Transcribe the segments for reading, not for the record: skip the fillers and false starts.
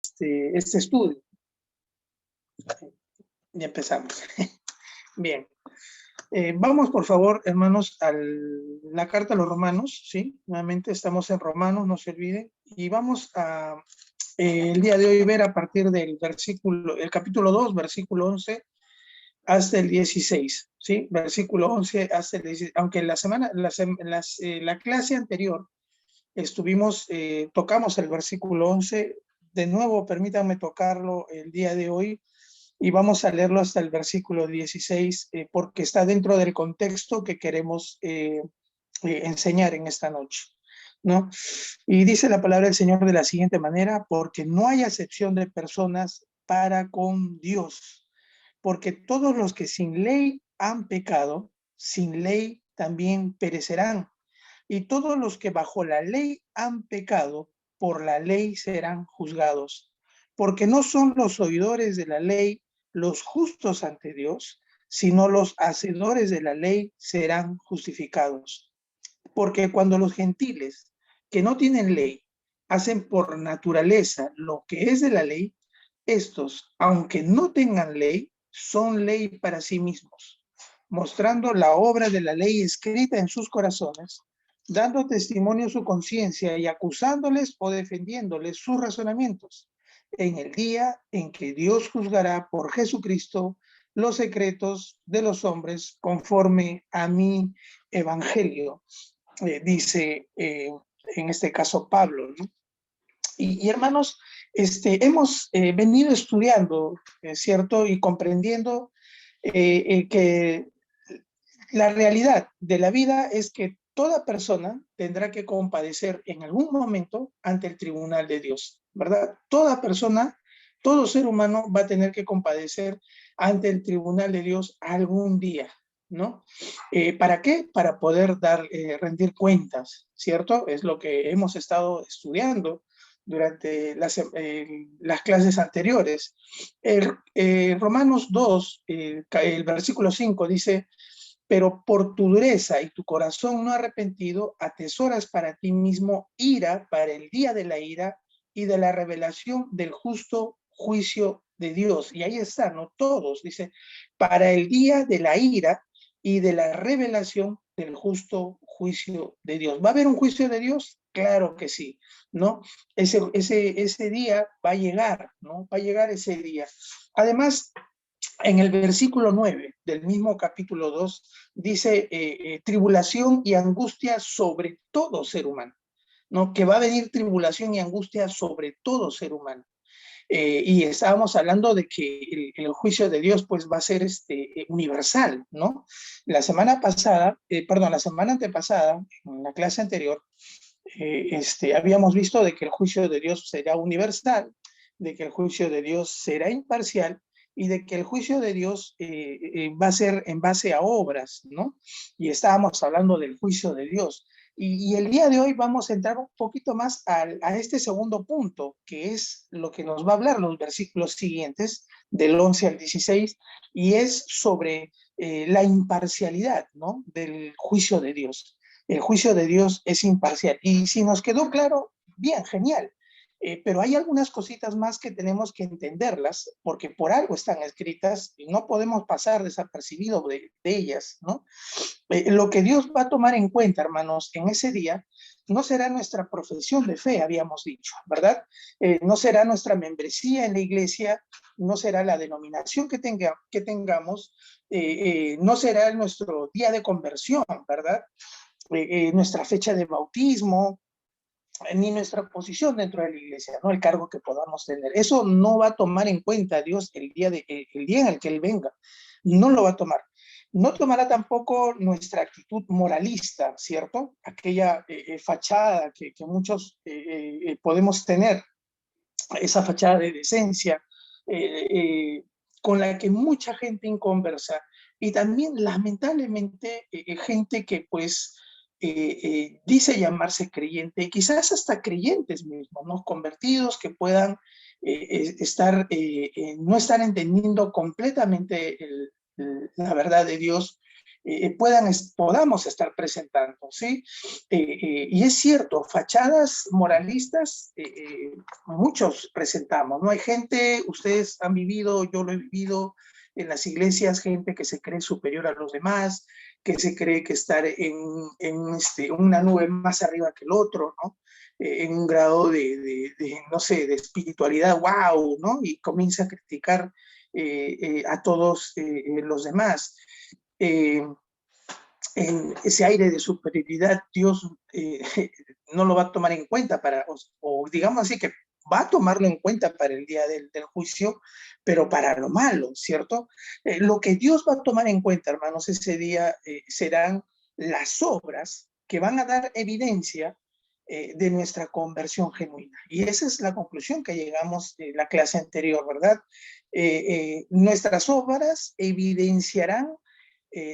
este estudio. Ya empezamos. Bien. Vamos, por favor, hermanos, a la carta a los Romanos, ¿sí? Nuevamente estamos en Romanos, no se olviden. Y vamos a, el día de hoy, ver a partir del versículo, el capítulo 2, versículo 11, hasta el 16, ¿sí? Versículo 11 hasta el 16. Aunque la clase anterior tocamos el versículo 11, de nuevo permítanme tocarlo el día de hoy y vamos a leerlo hasta el versículo 16 porque está dentro del contexto que queremos enseñar en esta noche, ¿no? Y dice la palabra del Señor de la siguiente manera: porque no hay acepción de personas para con Dios, porque todos los que sin ley han pecado, sin ley también perecerán. Y todos los que bajo la ley han pecado, por la ley serán juzgados. Porque no son los oidores de la ley los justos ante Dios, sino los hacedores de la ley serán justificados. Porque cuando los gentiles que no tienen ley hacen por naturaleza lo que es de la ley, estos, aunque no tengan ley, son ley para sí mismos, mostrando la obra de la ley escrita en sus corazones, dando testimonio su conciencia y acusándoles o defendiéndoles sus razonamientos, en el día en que Dios juzgará por Jesucristo los secretos de los hombres conforme a mi evangelio, dice en este caso Pablo, ¿no? Y hermanos, hemos venido estudiando, ¿cierto? Y comprendiendo que la realidad de la vida es que toda persona tendrá que compadecer en algún momento ante el tribunal de Dios, ¿verdad? Toda persona, todo ser humano va a tener que compadecer ante el tribunal de Dios algún día, ¿no? ¿Para qué? Para poder rendir cuentas, ¿cierto? Es lo que hemos estado estudiando durante las clases anteriores. Romanos 2, el versículo 5 dice: pero por tu dureza y tu corazón no arrepentido, atesoras para ti mismo ira para el día de la ira y de la revelación del justo juicio de Dios. Y ahí está, ¿no? Todos, dice, para el día de la ira y de la revelación del justo juicio de Dios. ¿Va a haber un juicio de Dios? Claro que sí, ¿no? Ese día va a llegar, ¿no? Va a llegar ese día. Además, en el versículo 9 del mismo capítulo 2 dice tribulación y angustia sobre todo ser humano, ¿no? Que va a venir tribulación y angustia sobre todo ser humano. Y estábamos hablando de que el juicio de Dios pues va a ser universal, ¿no? La semana antepasada, en la clase anterior, habíamos visto de que el juicio de Dios será universal, de que el juicio de Dios será imparcial y de que el juicio de Dios va a ser en base a obras, ¿no? Y estábamos hablando del juicio de Dios. Y el día de hoy vamos a entrar un poquito más a este segundo punto, que es lo que nos va a hablar los versículos siguientes, del 11 al 16, y es sobre la imparcialidad, ¿no? Del juicio de Dios. El juicio de Dios es imparcial. Y si nos quedó claro, bien, genial. Pero hay algunas cositas más que tenemos que entenderlas, porque por algo están escritas y no podemos pasar desapercibido de ellas, ¿no? Lo que Dios va a tomar en cuenta, hermanos, en ese día, no será nuestra profesión de fe, habíamos dicho, ¿verdad? No será nuestra membresía en la iglesia, no será la denominación que tengamos, no será nuestro día de conversión, ¿verdad? Nuestra fecha de bautismo, ni nuestra posición dentro de la iglesia, ¿no? El cargo que podamos tener. Eso no va a tomar en cuenta Dios el día en el que Él venga. No lo va a tomar. No tomará tampoco nuestra actitud moralista, ¿cierto? Aquella fachada que muchos podemos tener, esa fachada de decencia, eh, eh, con la que mucha gente inconversa, y también lamentablemente gente que pues dice llamarse creyente, quizás hasta creyentes mismos, ¿no? Convertidos que puedan no estar entendiendo completamente la verdad de Dios, podamos estar presentando, ¿sí? Y es cierto, fachadas moralistas, muchos presentamos, ¿no? Hay gente, ustedes han vivido, yo lo he vivido en las iglesias, gente que se cree superior a los demás, que se cree que estar en una nube más arriba que el otro, ¿no? En un grado no sé, de espiritualidad, wow, ¿no? Y comienza a criticar a todos los demás. Eh, en ese aire de superioridad, Dios no lo va a tomar en cuenta o digamos así que va a tomarlo en cuenta para el día del juicio, pero para lo malo, ¿cierto? Lo que Dios va a tomar en cuenta, hermanos, ese día serán las obras que van a dar evidencia de nuestra conversión genuina. Y esa es la conclusión que llegamos en la clase anterior, ¿verdad? Nuestras obras evidenciarán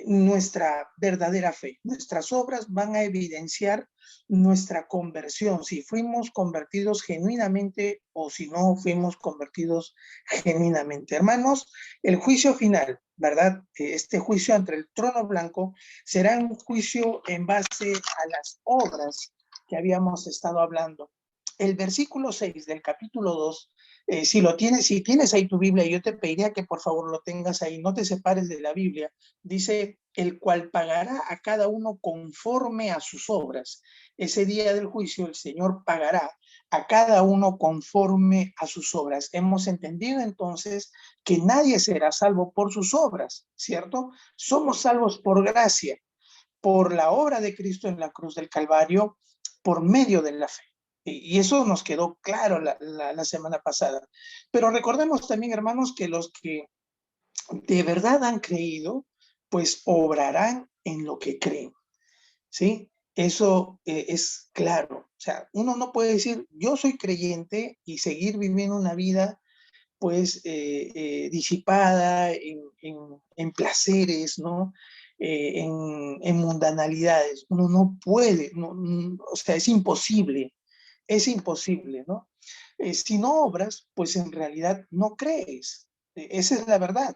nuestra verdadera fe. Nuestras obras van a evidenciar nuestra conversión, si fuimos convertidos genuinamente o si no fuimos convertidos genuinamente. Hermanos, el juicio final, ¿verdad? Este juicio ante el trono blanco será un juicio en base a las obras que habíamos estado hablando. El versículo 6 del capítulo 2, si tienes ahí tu Biblia, yo te pediría que por favor lo tengas ahí, no te separes de la Biblia. Dice, el cual pagará a cada uno conforme a sus obras. Ese día del juicio el Señor pagará a cada uno conforme a sus obras. Hemos entendido entonces que nadie será salvo por sus obras, ¿cierto? Somos salvos por gracia, por la obra de Cristo en la cruz del Calvario, por medio de la fe. Y eso nos quedó claro la semana pasada. Pero recordemos también, hermanos, que los que de verdad han creído, pues obrarán en lo que creen, ¿sí? Eso es claro. O sea, uno no puede decir, yo soy creyente y seguir viviendo una vida, pues, disipada en placeres, ¿no? En mundanalidades. Uno no puede, o sea, es imposible, ¿no? Si no obras, pues en realidad no crees. Esa es la verdad.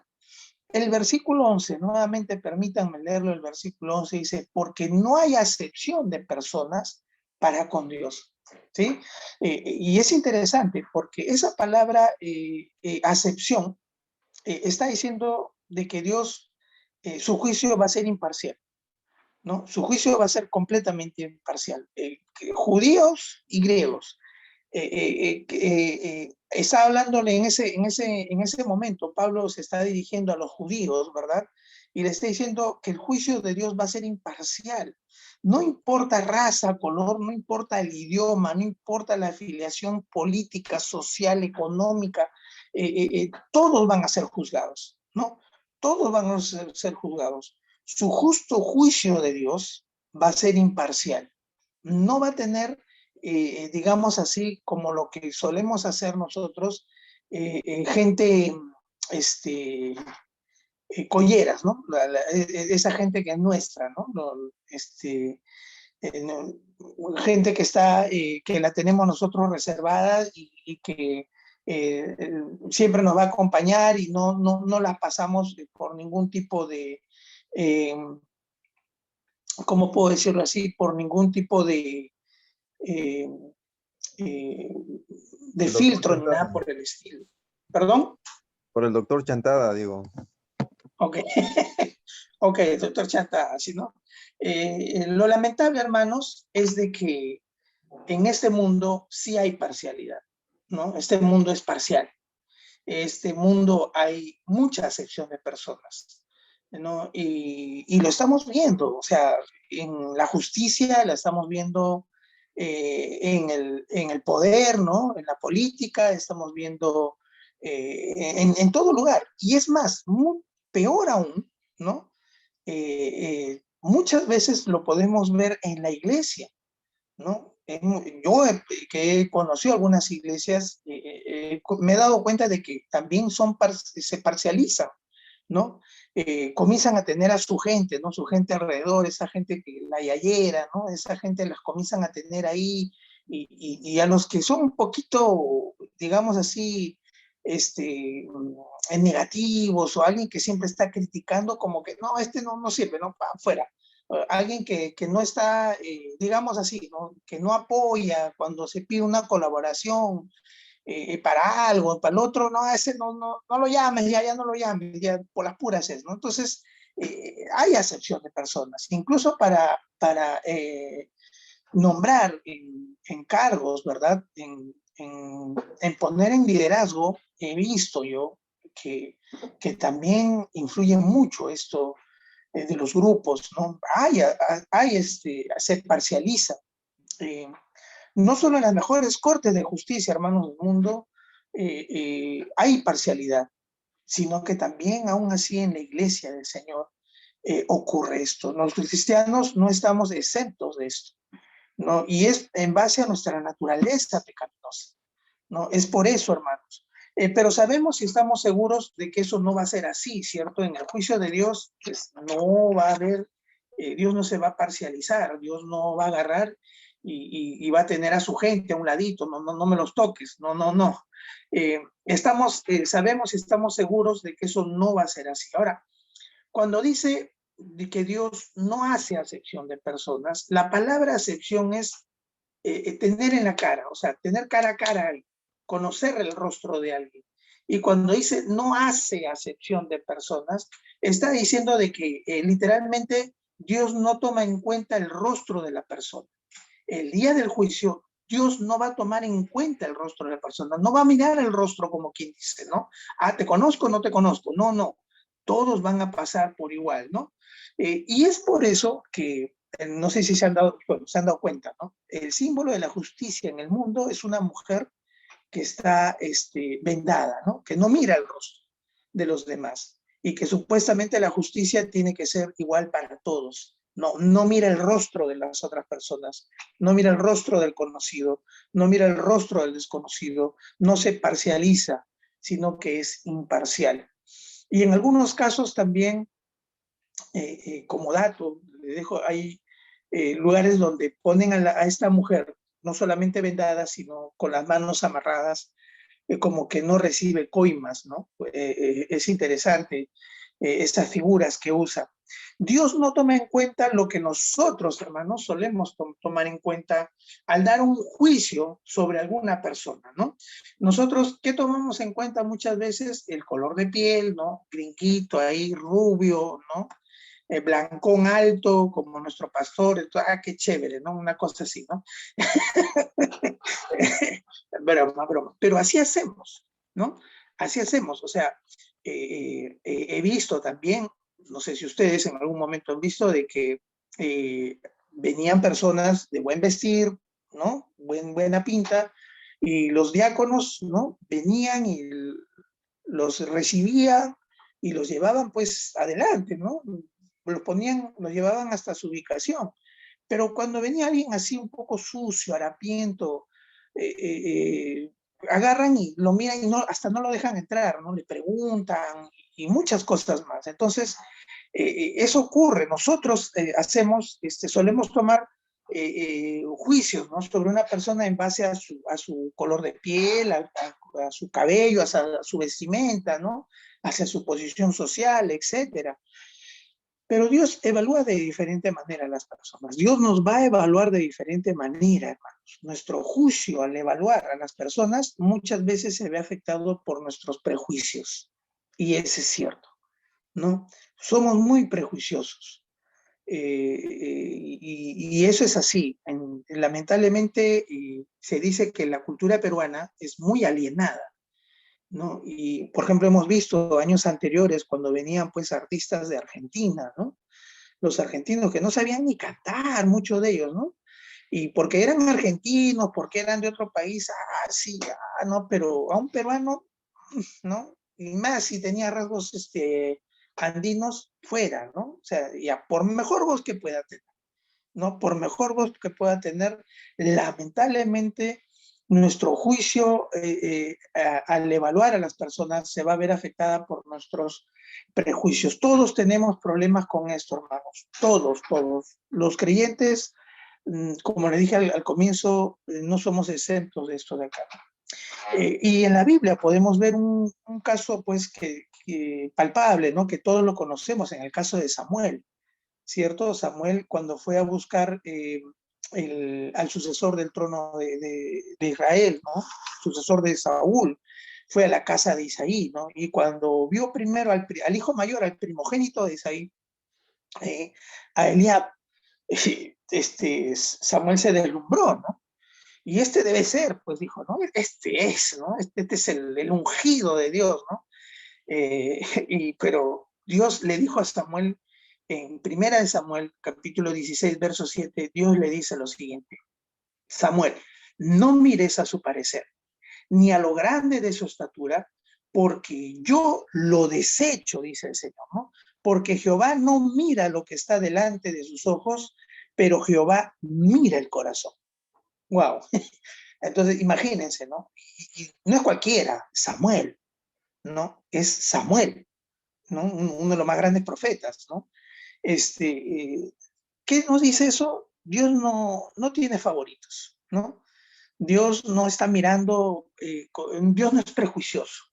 El versículo 11, nuevamente permítanme leerlo, el versículo 11 dice, porque no hay acepción de personas para con Dios. ¿Sí? Y es interesante porque esa palabra acepción está diciendo de que Dios, su juicio va a ser imparcial, ¿no? Su juicio va a ser completamente imparcial. Judíos y griegos. Está hablándole en ese momento, Pablo se está dirigiendo a los judíos, ¿verdad? Y le está diciendo que el juicio de Dios va a ser imparcial. No importa raza, color, no importa el idioma, no importa la afiliación política, social, económica, todos van a ser juzgados, ¿no? Todos van a ser juzgados. Su justo juicio de Dios va a ser imparcial. No va a tener digamos así, como lo que solemos hacer nosotros, gente, este, colleras, ¿no? Esa gente que es nuestra, ¿no? No, gente que está, que la tenemos nosotros reservada y que siempre nos va a acompañar y no la pasamos por ningún tipo de, eh, ¿cómo puedo decirlo así? Por ningún tipo eh, eh, de El doctor filtro ni nada Chantada. por el estilo. ¿Perdón? Por el doctor Chantada, digo. Ok, ok, doctor Chanta, así no. Lo lamentable, hermanos, es de que en este mundo sí hay parcialidad, ¿no? Este mundo es parcial. Este mundo hay mucha acepción de personas, ¿no? Y lo estamos viendo, o sea, en la justicia la estamos viendo en el poder, ¿no? En la política, estamos viendo en todo lugar. Y es más, peor aún, ¿no? Muchas veces lo podemos ver en la iglesia, ¿no? Yo que he conocido algunas iglesias, me he dado cuenta de que también se parcializan, ¿no? Comienzan a tener a su gente, ¿no? Su gente alrededor, esa gente que la yayera, ¿no? Esa gente las comienzan a tener ahí y a los que son un poquito, digamos así, negativos, o alguien que siempre está criticando como que no, no sirve, no, fuera. Alguien que no está, digamos así, ¿no? Que no apoya cuando se pide una colaboración para algo, para el otro, no, ese no lo llames, ya no lo llames, ya por las puras es, ¿no? Entonces, hay acepción de personas, incluso para nombrar en cargos, ¿verdad? En poner en liderazgo, he visto yo que también influye mucho esto de los grupos, ¿no? Se parcializa. Eh, no solo en las mejores cortes de justicia, hermanos del mundo, hay parcialidad, sino que también aún así en la iglesia del Señor ocurre esto. Los cristianos no estamos exentos de esto, ¿no? Y es en base a nuestra naturaleza pecaminosa, ¿no? Es por eso, hermanos. Pero sabemos y estamos seguros de que eso no va a ser así, ¿cierto? En el juicio de Dios, pues no va a haber, Dios no se va a parcializar, Dios no va a agarrar y va a tener a su gente a un ladito, no me los toques, no. Sabemos y estamos seguros de que eso no va a ser así. Ahora, cuando dice de que Dios no hace acepción de personas, la palabra acepción es tener en la cara, o sea, tener cara a cara a alguien, conocer el rostro de alguien. Y cuando dice no hace acepción de personas, está diciendo de que literalmente Dios no toma en cuenta el rostro de la persona. El día del juicio, Dios no va a tomar en cuenta el rostro de la persona, no va a mirar el rostro como quien dice, ¿no? Ah, te conozco, no te conozco. No. Todos van a pasar por igual, ¿no? Y es por eso que no sé si se han dado cuenta, ¿no? El símbolo de la justicia en el mundo es una mujer que está vendada, ¿no? Que no mira el rostro de los demás y que supuestamente la justicia tiene que ser igual para todos. No mira el rostro de las otras personas, no mira el rostro del conocido, no mira el rostro del desconocido, no se parcializa, sino que es imparcial. Y en algunos casos también, como dato, le dejo ahí lugares donde ponen a esta mujer no solamente vendada, sino con las manos amarradas, como que no recibe coimas, ¿no? Es interesante estas figuras que usa. Dios no toma en cuenta lo que nosotros, hermanos, solemos tomar en cuenta al dar un juicio sobre alguna persona, ¿no? Nosotros, ¿qué tomamos en cuenta muchas veces? El color de piel, ¿no? Gringuito ahí, rubio, ¿no? Blancón alto, como nuestro pastor, entonces, qué chévere, ¿no? Una cosa así, ¿no? Broma. Pero así hacemos, ¿no? Así hacemos. O sea, he visto también, no sé si ustedes en algún momento han visto de que venían personas de buen vestir, ¿no? Buena pinta, y los diáconos, ¿no? Venían y los recibían y los llevaban pues adelante, ¿no? Los llevaban hasta su ubicación. Pero cuando venía alguien así un poco sucio, harapiento, agarran y lo miran y hasta no lo dejan entrar, ¿no? Le preguntan y muchas cosas más. Entonces, eso ocurre. Nosotros solemos tomar juicios, ¿no? Sobre una persona en base a su color de piel, a su cabello, a su vestimenta, ¿no? Hacia su posición social, etcétera. Pero Dios evalúa de diferente manera a las personas. Dios nos va a evaluar de diferente manera, hermanos. Nuestro juicio al evaluar a las personas muchas veces se ve afectado por nuestros prejuicios. Y ese es cierto, ¿no? Somos muy prejuiciosos. Y eso es así. Lamentablemente se dice que la cultura peruana es muy alienada, ¿no? Y, por ejemplo, hemos visto años anteriores cuando venían pues artistas de Argentina, ¿no? Los argentinos que no sabían ni cantar, muchos de ellos, ¿no? Y porque eran argentinos, porque eran de otro país, sí, no, pero a un peruano, ¿no? Y más si tenía rasgos andinos, fuera, ¿no? O sea, ya por mejor voz que pueda tener, ¿no? Por mejor voz que pueda tener, lamentablemente nuestro juicio al evaluar a las personas se va a ver afectada por nuestros prejuicios. Todos tenemos problemas con esto, hermanos. Todos. Los creyentes, como le dije al comienzo, no somos exentos de esto de acá. Y en la Biblia podemos ver un caso pues palpable, ¿no? Que todos lo conocemos, en el caso de Samuel, ¿cierto? Samuel cuando fue a buscar al sucesor del trono de Israel, ¿no? Sucesor de Saúl, fue a la casa de Isaí, ¿no? Y cuando vio primero al hijo mayor, al primogénito de Isaí, a Eliab, Samuel se deslumbró, ¿no? Y este debe ser, pues dijo, ¿no? Este es, ¿no? Este es el ungido de Dios, ¿no? Pero Dios le dijo a Samuel, en Primera de Samuel, capítulo 16, verso 7, Dios le dice lo siguiente: Samuel, no mires a su parecer, ni a lo grande de su estatura, porque yo lo desecho, dice el Señor, ¿no? Porque Jehová no mira lo que está delante de sus ojos, pero Jehová mira el corazón. Wow. Entonces, imagínense, ¿no? Y no es cualquiera, Samuel, ¿no? Es Samuel, ¿no? Uno de los más grandes profetas, ¿no? ¿Qué nos dice eso? Dios no tiene favoritos, ¿no? Dios no está mirando, Dios no es prejuicioso,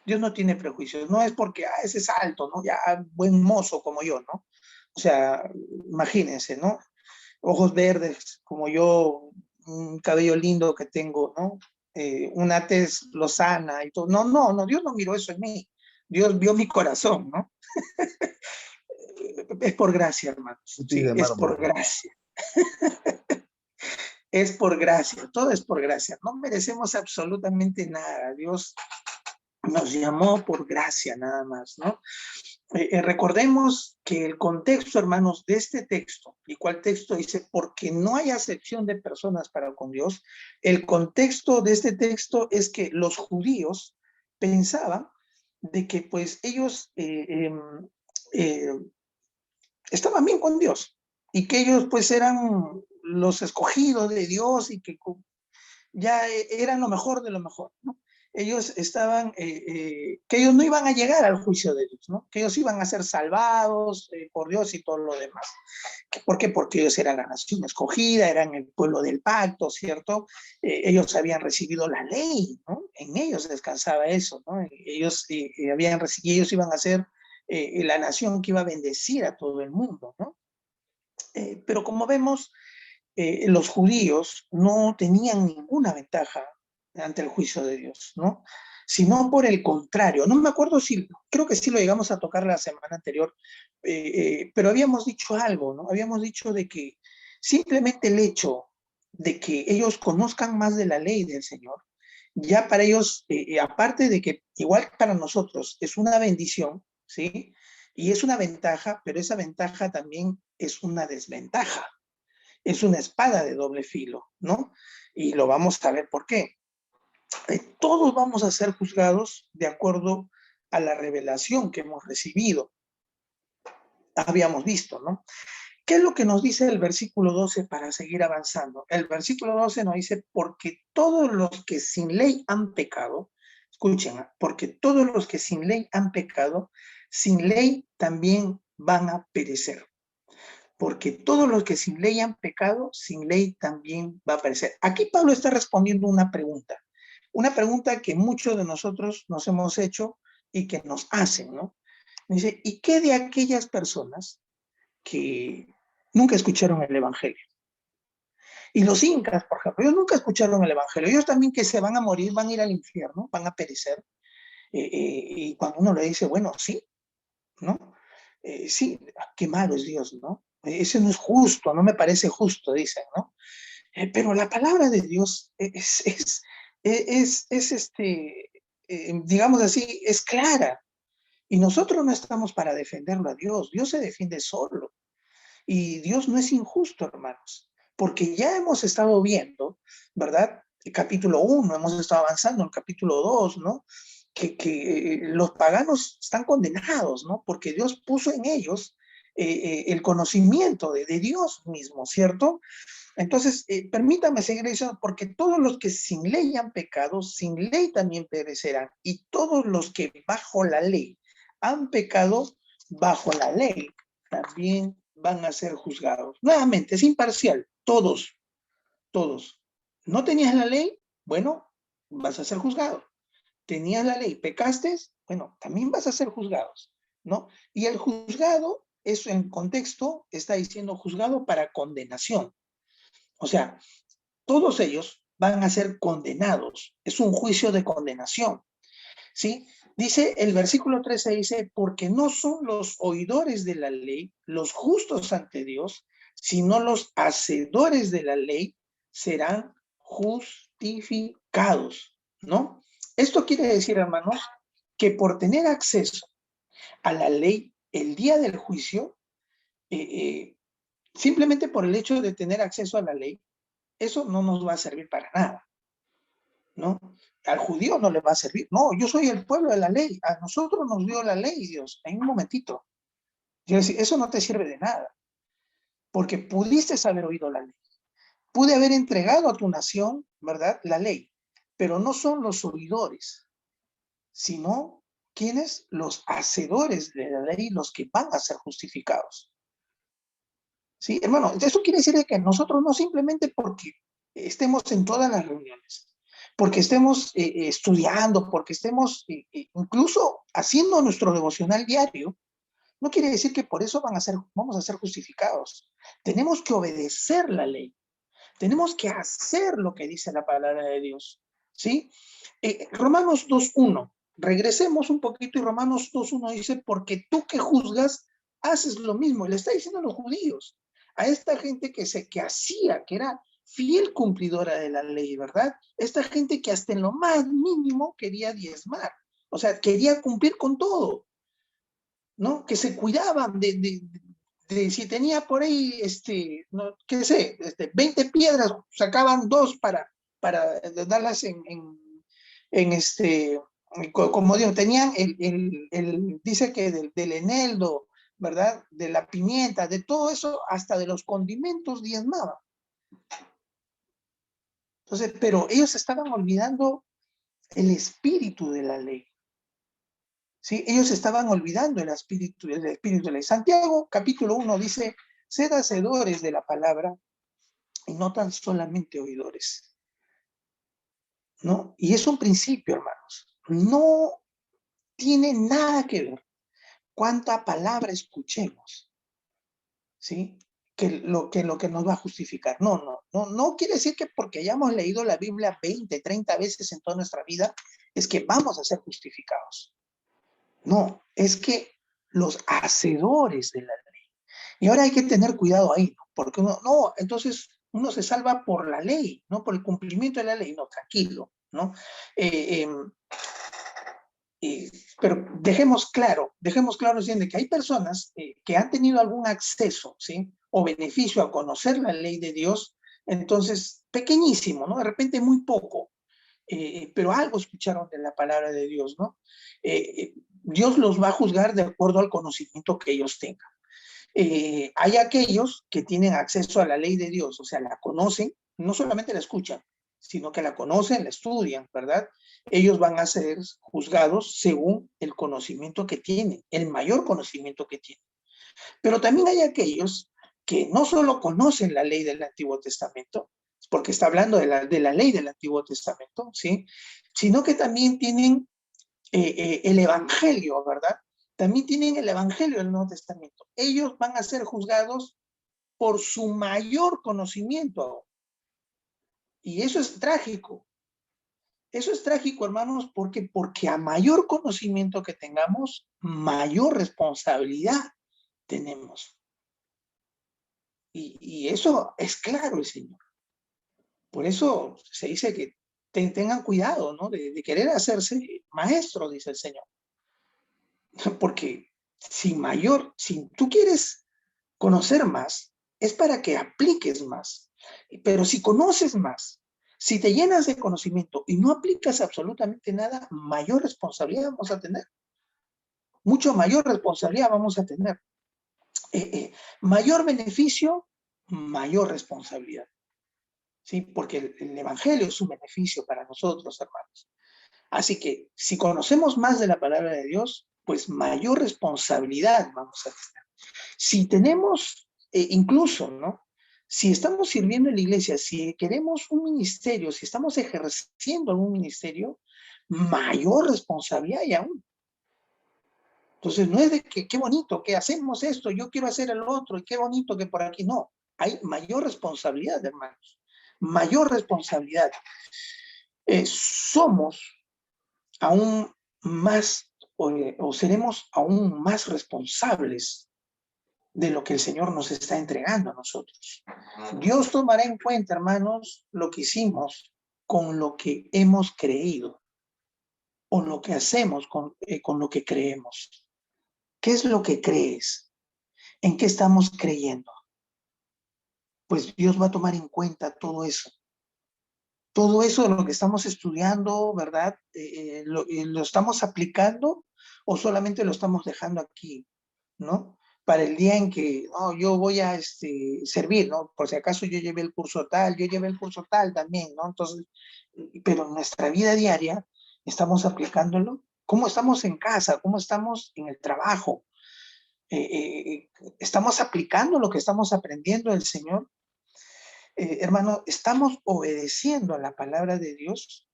Dios no tiene prejuicios, no es porque ese es alto, ¿no? Ya buen mozo como yo, ¿no? O sea, imagínense, ¿no? Ojos verdes como yo, un cabello lindo que tengo, ¿no? Una tez lozana y todo. No, Dios no miró eso en mí. Dios vio mi corazón, ¿no? Es por gracia, hermanos. Un tic Sí, de es mármol. por gracia. Es por gracia, todo es por gracia. No merecemos absolutamente nada. Dios nos llamó por gracia nada más, ¿no? Recordemos que el contexto, hermanos, de este texto, y cuál texto dice, porque no hay acepción de personas para con Dios, el contexto de este texto es que los judíos pensaban de que pues ellos eh, estaban bien con Dios y que ellos pues eran los escogidos de Dios y que ya eran lo mejor de lo mejor, ¿no? Ellos estaban, que ellos no iban a llegar al juicio de Dios, ¿no? Que ellos iban a ser salvados por Dios y todo lo demás. ¿Por qué? Porque ellos eran la nación escogida, eran el pueblo del pacto, ¿cierto? Ellos habían recibido la ley, ¿no? En ellos descansaba eso, ¿no? Ellos habían recibido, ellos iban a ser la nación que iba a bendecir a todo el mundo, ¿no? Pero como vemos, los judíos no tenían ninguna ventaja ante el juicio de Dios, ¿no? Sino por el contrario. No me acuerdo si, creo que sí lo llegamos a tocar la semana anterior, pero habíamos dicho algo, ¿no? Habíamos dicho de que simplemente el hecho de que ellos conozcan más de la ley del Señor, ya para ellos, aparte de que igual para nosotros es una bendición, ¿sí? Y es una ventaja, pero esa ventaja también es una desventaja, es una espada de doble filo, ¿no? Y lo vamos a ver por qué. Todos vamos a ser juzgados de acuerdo a la revelación que hemos recibido. Habíamos visto, ¿no? ¿Qué es lo que nos dice el versículo 12 para seguir avanzando? El versículo 12 nos dice, porque todos los que sin ley han pecado, escuchen, porque todos los que sin ley han pecado, sin ley también van a perecer. Porque todos los que sin ley han pecado, sin ley también va a perecer. Aquí Pablo está respondiendo una pregunta que muchos de nosotros nos hemos hecho y que nos hacen, ¿no? Dice, ¿y qué de aquellas personas que nunca escucharon el Evangelio? Y los incas, por ejemplo, ellos nunca escucharon el Evangelio. Ellos también que se van a morir, van a ir al infierno, van a perecer. Y cuando uno le dice, bueno, sí, ¿no? Sí, qué malo es Dios, ¿no? Ese no es justo, no me parece justo, dicen, ¿no? Pero la palabra de Dios digamos así, es clara. Y nosotros no estamos para defenderlo a Dios. Dios se defiende solo. Y Dios no es injusto, hermanos. Porque ya hemos estado viendo, ¿verdad? El capítulo 1, hemos estado avanzando en el capítulo 2, ¿no? Que los paganos están condenados, ¿no? Porque Dios puso en ellos el conocimiento de Dios mismo, ¿cierto? Entonces, permítame seguir diciendo, porque todos los que sin ley han pecado, sin ley también perecerán. Y todos los que bajo la ley han pecado, bajo la ley también van a ser juzgados. Nuevamente, es imparcial. Todos, todos. ¿No tenías la ley? Bueno, vas a ser juzgado. Tenías la ley, pecaste, bueno, también vas a ser juzgados, ¿no? Y el juzgado, eso en contexto, está diciendo juzgado para condenación. O sea, todos ellos van a ser condenados. Es un juicio de condenación, ¿sí? Dice el versículo 13, dice, porque no son los oidores de la ley los justos ante Dios, sino los hacedores de la ley serán justificados, ¿no? Esto quiere decir, hermanos, que por tener acceso a la ley el día del juicio, eh, eh, simplemente por el hecho de tener acceso a la ley, eso no nos va a servir para nada, ¿no? Al judío no le va a servir. No, yo soy el pueblo de la ley. A nosotros nos dio la ley, Dios, en un momentito. Quiero decir, eso no te sirve de nada, porque pudiste haber oído la ley. Pude haber entregado a tu nación, ¿verdad? La ley, pero no son los oidores, sino quienes, los hacedores de la ley, los que van a ser justificados. ¿Sí, hermano? Eso quiere decir que nosotros no simplemente porque estemos en todas las reuniones, porque estemos estudiando, porque estemos incluso haciendo nuestro devocional diario, no quiere decir que por eso vamos a ser justificados. Tenemos que obedecer la ley. Tenemos que hacer lo que dice la palabra de Dios. ¿Sí? Romanos 2.1. Regresemos un poquito y Romanos 2.1 dice, porque tú que juzgas, haces lo mismo. Y le está diciendo a los judíos, a esta gente que hacía, que era fiel cumplidora de la ley, ¿verdad? Esta gente que hasta en lo más mínimo quería diezmar. O sea, quería cumplir con todo, ¿no? Que se cuidaban de si tenía por ahí, no, qué sé, 20 piedras, sacaban dos para darlas como digo, tenían dice que del eneldo, ¿verdad? De la pimienta, de todo eso, hasta de los condimentos diezmaban. Entonces, pero ellos estaban olvidando el espíritu de la ley. ¿Sí? Ellos estaban olvidando el espíritu de la ley. Santiago, capítulo 1, dice, sed hacedores de la palabra y no tan solamente oidores, ¿no? Y es un principio, hermanos. No tiene nada que ver cuánta palabra escuchemos, ¿sí? Que lo que nos va a justificar. No quiere decir que porque hayamos leído la Biblia 20, 30 veces en toda nuestra vida, es que vamos a ser justificados. No, es que los hacedores de la ley. Y ahora hay que tener cuidado ahí, ¿no? Porque entonces uno se salva por la ley, no por el cumplimiento de la ley, no, tranquilo, ¿no? Eh, pero dejemos claro diciendo que hay personas que han tenido algún acceso, ¿sí? O beneficio a conocer la ley de Dios, entonces pequeñísimo, ¿no? De repente muy poco, pero algo escucharon de la palabra de Dios, ¿no? Dios los va a juzgar de acuerdo al conocimiento que ellos tengan. Hay aquellos que tienen acceso a la ley de Dios, o sea, la conocen, no solamente la escuchan, sino que la conocen, la estudian, ¿verdad? Ellos van a ser juzgados según el conocimiento que tienen, el mayor conocimiento que tienen. Pero también hay aquellos que no solo conocen la ley del Antiguo Testamento, porque está hablando de la ley del Antiguo Testamento, ¿sí? Sino que también tienen el Evangelio, ¿verdad? También tienen el Evangelio del Nuevo Testamento. Ellos van a ser juzgados por su mayor conocimiento. Y eso es trágico. Eso es trágico, hermanos, porque a mayor conocimiento que tengamos, mayor responsabilidad tenemos. Y eso es claro el Señor. Por eso se dice que tengan cuidado, ¿no? De querer hacerse maestro, dice el Señor. Porque si tú quieres conocer más, es para que apliques más. Pero si conoces más, si te llenas de conocimiento y no aplicas absolutamente nada, mayor responsabilidad vamos a tener. Mucho mayor responsabilidad vamos a tener. Mayor beneficio, mayor responsabilidad. ¿Sí? Porque el Evangelio es un beneficio para nosotros, hermanos. Así que si conocemos más de la palabra de Dios, pues mayor responsabilidad vamos a tener. Si tenemos, incluso, ¿no? Si estamos sirviendo en la iglesia, si queremos un ministerio, si estamos ejerciendo algún ministerio, mayor responsabilidad hay aún. Entonces, no es de que qué bonito que hacemos esto, yo quiero hacer el otro, y qué bonito que por aquí. No, hay mayor responsabilidad, hermanos. Mayor responsabilidad. Somos aún más, o seremos aún más responsables de lo que el Señor nos está entregando a nosotros. Dios tomará en cuenta, hermanos, lo que hicimos con lo que hemos creído, o lo que hacemos con lo que creemos. ¿Qué es lo que crees? ¿En qué estamos creyendo? Pues Dios va a tomar en cuenta todo eso. Todo eso de lo que estamos estudiando, ¿verdad? ¿Lo estamos aplicando o solamente lo estamos dejando aquí, ¿no? Para el día en que, no, yo voy a servir, ¿no? Por si acaso yo llevé el curso tal, yo llevé el curso tal también, ¿no? Entonces, pero en nuestra vida diaria estamos aplicándolo. ¿Cómo estamos en casa? ¿Cómo estamos en el trabajo? ¿Estamos aplicando lo que estamos aprendiendo del Señor? Hermano, ¿estamos obedeciendo a la palabra de Dios?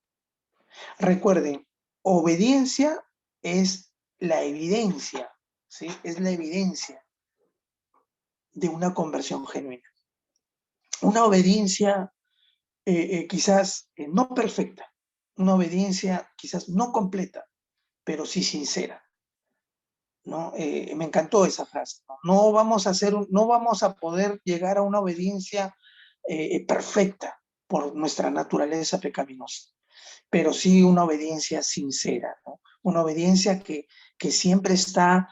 Recuerden, obediencia es la evidencia, ¿sí? Es la evidencia de una conversión genuina. Una obediencia quizás no perfecta, una obediencia quizás no completa, pero sí sincera, ¿no? Me encantó esa frase, ¿no? No vamos a poder llegar a una obediencia perfecta por nuestra naturaleza pecaminosa, pero sí una obediencia sincera, ¿no? Una obediencia que siempre está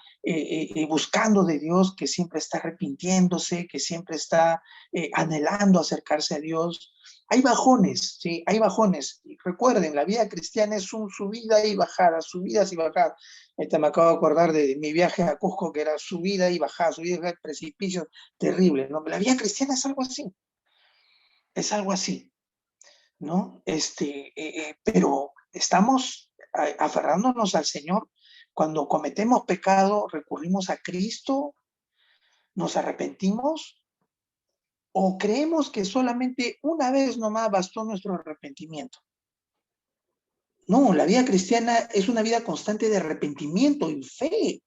buscando de Dios, que siempre está arrepintiéndose, que siempre está anhelando acercarse a Dios. Hay bajones, ¿sí? Hay bajones. Y recuerden, la vida cristiana es un subida y bajada, subidas y bajadas. Ahorita me acabo de acordar de mi viaje a Cusco, que era subida y bajada, subida y bajada, precipicios terribles, ¿no? La vida cristiana es algo así, ¿no? Pero estamos aferrándonos al Señor. Cuando cometemos pecado, recurrimos a Cristo, nos arrepentimos, o creemos que solamente una vez nomás bastó nuestro arrepentimiento. No, la vida cristiana es una vida constante de arrepentimiento y fe,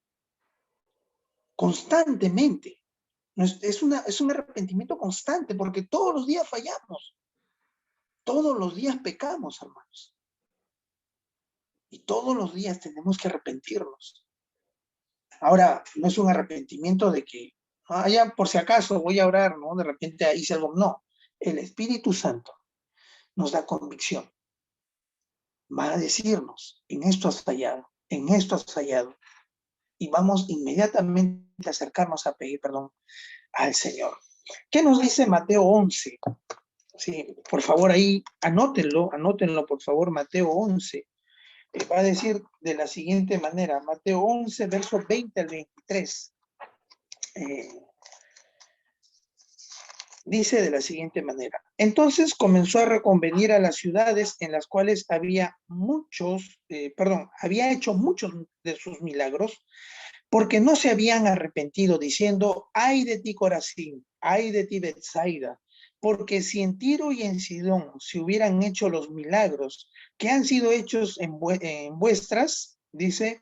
constantemente. Es un arrepentimiento constante, porque todos los días fallamos, todos los días pecamos, hermanos. Y todos los días tenemos que arrepentirnos. Ahora, no es un arrepentimiento de que, ya por si acaso voy a orar, ¿no? De repente ahí hice algo. No, el Espíritu Santo nos da convicción. Va a decirnos, en esto has fallado, en esto has fallado. Y vamos inmediatamente a acercarnos a pedir perdón al Señor. ¿Qué nos dice Mateo 11? Sí, por favor, ahí anótenlo, por favor, Mateo 11. Va a decir de la siguiente manera, Mateo 11, versos 20 al 23. Dice de la siguiente manera: entonces comenzó a reconvenir a las ciudades en las cuales había hecho muchos de sus milagros, porque no se habían arrepentido, diciendo: ay de ti, Corazín, ay de ti, Betsaida, porque si en Tiro y en Sidón se hubieran hecho los milagros que han sido hechos en vuestras, dice,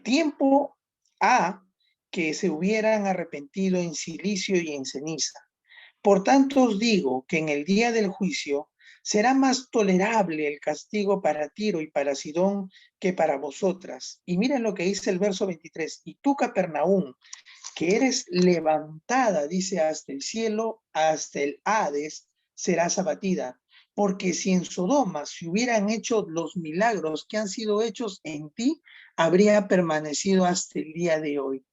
tiempo ha que se hubieran arrepentido en silicio y en ceniza. Por tanto os digo que en el día del juicio será más tolerable el castigo para Tiro y para Sidón que para vosotras. Y miren lo que dice el verso 23. Y tú, Capernaum, que eres levantada, dice, hasta el cielo, hasta el Hades, serás abatida. Porque si en Sodoma se hubieran hecho los milagros que han sido hechos en ti, habría permanecido hasta el día de hoy.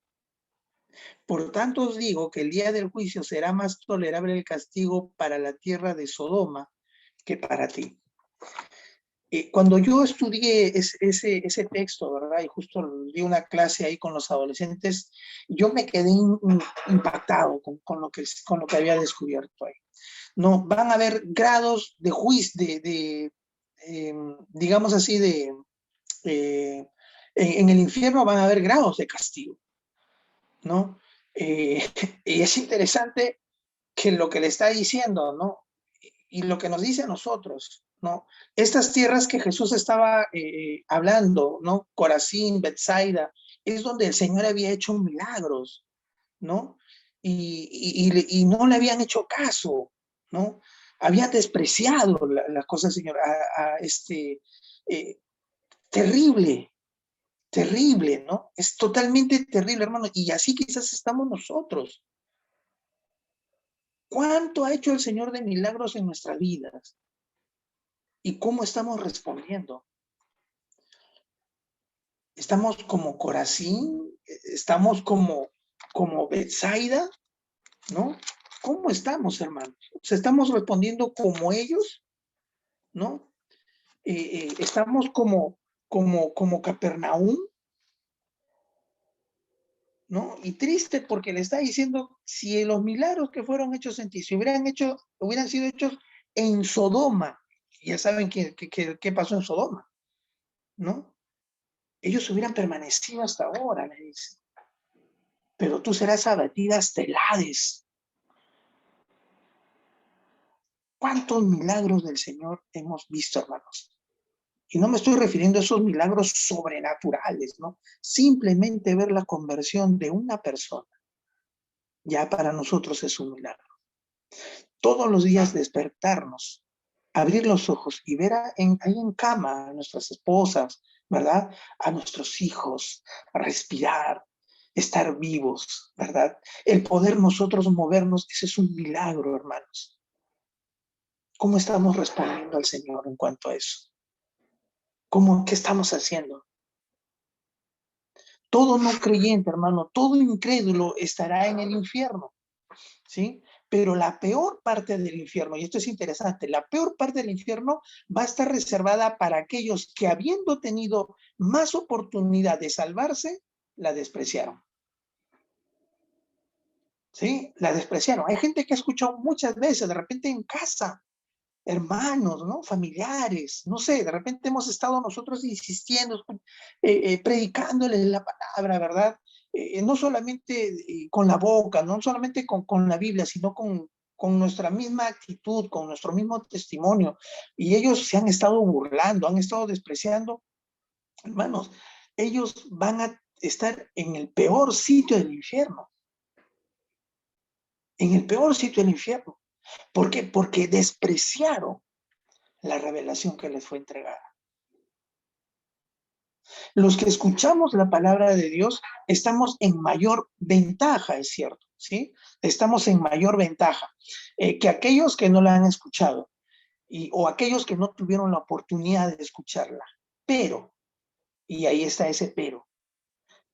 Por tanto os digo que el día del juicio será más tolerable el castigo para la tierra de Sodoma que para ti. Cuando yo estudié ese texto, ¿verdad? Y justo di una clase ahí con los adolescentes, yo me quedé impactado con lo que había descubierto ahí. No, van a haber grados de juicio, digamos así, en el infierno van a haber grados de castigo, ¿no? Y es interesante que lo que le está diciendo, ¿no? Y lo que nos dice a nosotros, ¿no? Estas tierras que Jesús estaba hablando, ¿no? Corazín, Betsaida, es donde el Señor había hecho milagros, ¿no? Y no le habían hecho caso, ¿no? Había despreciado las cosas, Señor, terrible, terrible, ¿no? Es totalmente terrible, hermano, y así quizás estamos nosotros. ¿Cuánto ha hecho el Señor de milagros en nuestras vidas? ¿Y cómo estamos respondiendo? ¿Estamos como Corazín? ¿Estamos como Betsaida? ¿No? ¿Cómo estamos, hermanos? O sea, ¿estamos respondiendo como ellos? ¿No? ¿Estamos como Capernaum? ¿No? Y triste porque le está diciendo, si los milagros que fueron hechos en ti, si hubieran sido hechos en Sodoma, ya saben qué pasó en Sodoma, ¿no? Ellos hubieran permanecido hasta ahora, le dice. Pero tú serás abatida hasta el Hades. ¿Cuántos milagros del Señor hemos visto, hermanos? Y no me estoy refiriendo a esos milagros sobrenaturales, ¿no? Simplemente ver la conversión de una persona, ya para nosotros es un milagro. Todos los días despertarnos, abrir los ojos y ver ahí en cama a nuestras esposas, ¿verdad? A nuestros hijos, respirar, estar vivos, ¿verdad? El poder nosotros movernos, ese es un milagro, hermanos. ¿Cómo estamos respondiendo al Señor en cuanto a eso? ¿Qué estamos haciendo? Todo no creyente, hermano, todo incrédulo estará en el infierno, ¿sí? Pero la peor parte del infierno, y esto es interesante, la peor parte del infierno va a estar reservada para aquellos que, habiendo tenido más oportunidad de salvarse, la despreciaron. ¿Sí? La despreciaron. Hay gente que ha escuchado muchas veces, de repente en casa, hermanos, ¿no? Familiares, no sé, de repente hemos estado nosotros insistiendo, predicándoles la palabra, ¿verdad? No solamente con la boca, no solamente con la Biblia, sino con nuestra misma actitud, con nuestro mismo testimonio. Y ellos se han estado burlando, han estado despreciando. Hermanos, ellos van a estar en el peor sitio del infierno, en el peor sitio del infierno. ¿Por qué? Porque despreciaron la revelación que les fue entregada. Los que escuchamos la palabra de Dios estamos en mayor ventaja, es cierto, ¿sí? Estamos en mayor ventaja que aquellos que no la han escuchado o aquellos que no tuvieron la oportunidad de escucharla. Pero, y ahí está ese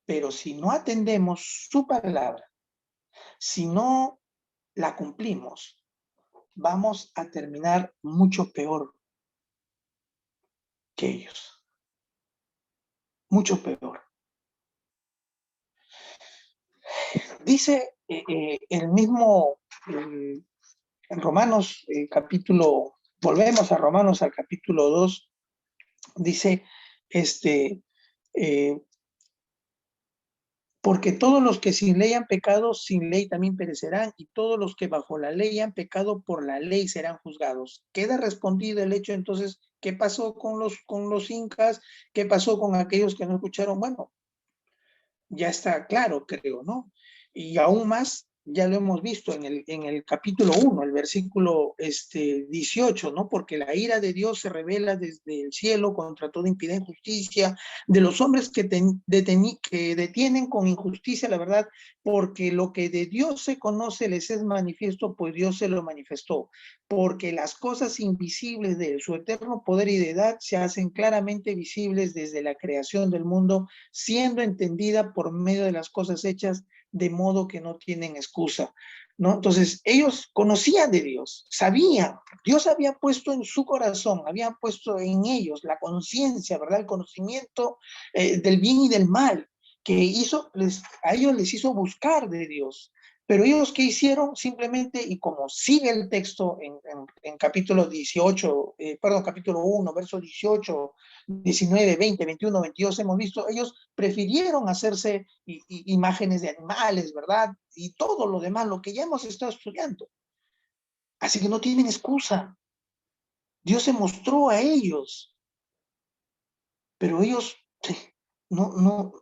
pero si no atendemos su palabra, si no la cumplimos, vamos a terminar mucho peor que ellos, mucho peor. Dice el mismo en Romanos volvemos a Romanos al capítulo 2, dice, eh, porque todos los que sin ley han pecado, sin ley también perecerán, y todos los que bajo la ley han pecado, por la ley serán juzgados. Queda respondido el hecho, entonces, ¿qué pasó con los incas? ¿Qué pasó con aquellos que no escucharon? Bueno, ya está claro, creo, ¿no? Y aún más, ya lo hemos visto en el capítulo 1, el versículo 18, ¿no? Porque la ira de Dios se revela desde el cielo contra toda impiedad e injusticia de los hombres que detienen con injusticia la verdad, porque lo que de Dios se conoce les es manifiesto, pues Dios se lo manifestó. Porque las cosas invisibles de su eterno poder y deidad se hacen claramente visibles desde la creación del mundo, siendo entendida por medio de las cosas hechas, de modo que no tienen excusa, ¿no? Entonces, ellos conocían de Dios, sabían, Dios había puesto en su corazón, había puesto en ellos la conciencia, ¿verdad? El conocimiento del bien y del mal, que a ellos les hizo buscar de Dios. Pero ellos, ¿qué hicieron? Simplemente, y como sigue el texto en capítulo 18, capítulo 1, versos 18, 19, 20, 21, 22, hemos visto, ellos prefirieron hacerse imágenes de animales, ¿verdad? Y todo lo demás, lo que ya hemos estado estudiando. Así que no tienen excusa. Dios se mostró a ellos, pero ellos no,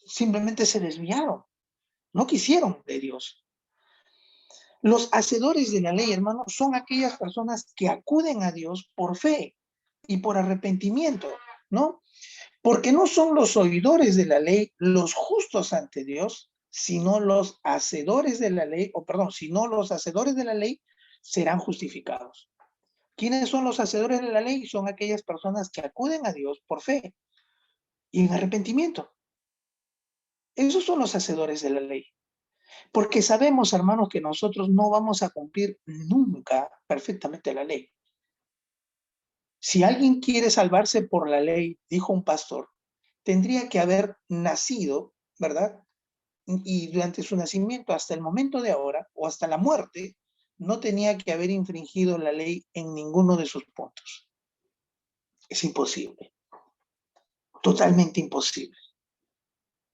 simplemente se desviaron, no quisieron de Dios. Los hacedores de la ley, hermanos, son aquellas personas que acuden a Dios por fe y por arrepentimiento, ¿no? Porque no son los oidores de la ley los justos ante Dios, sino los hacedores de la ley, o perdón, sino los hacedores de la ley serán justificados. ¿Quiénes son los hacedores de la ley? Son aquellas personas que acuden a Dios por fe y en arrepentimiento. Esos son los hacedores de la ley. Porque sabemos, hermanos, que nosotros no vamos a cumplir nunca perfectamente la ley. Si alguien quiere salvarse por la ley, dijo un pastor, tendría que haber nacido, ¿verdad? Y durante su nacimiento hasta el momento de ahora, o hasta la muerte, no tenía que haber infringido la ley en ninguno de sus puntos. Es imposible. Totalmente imposible.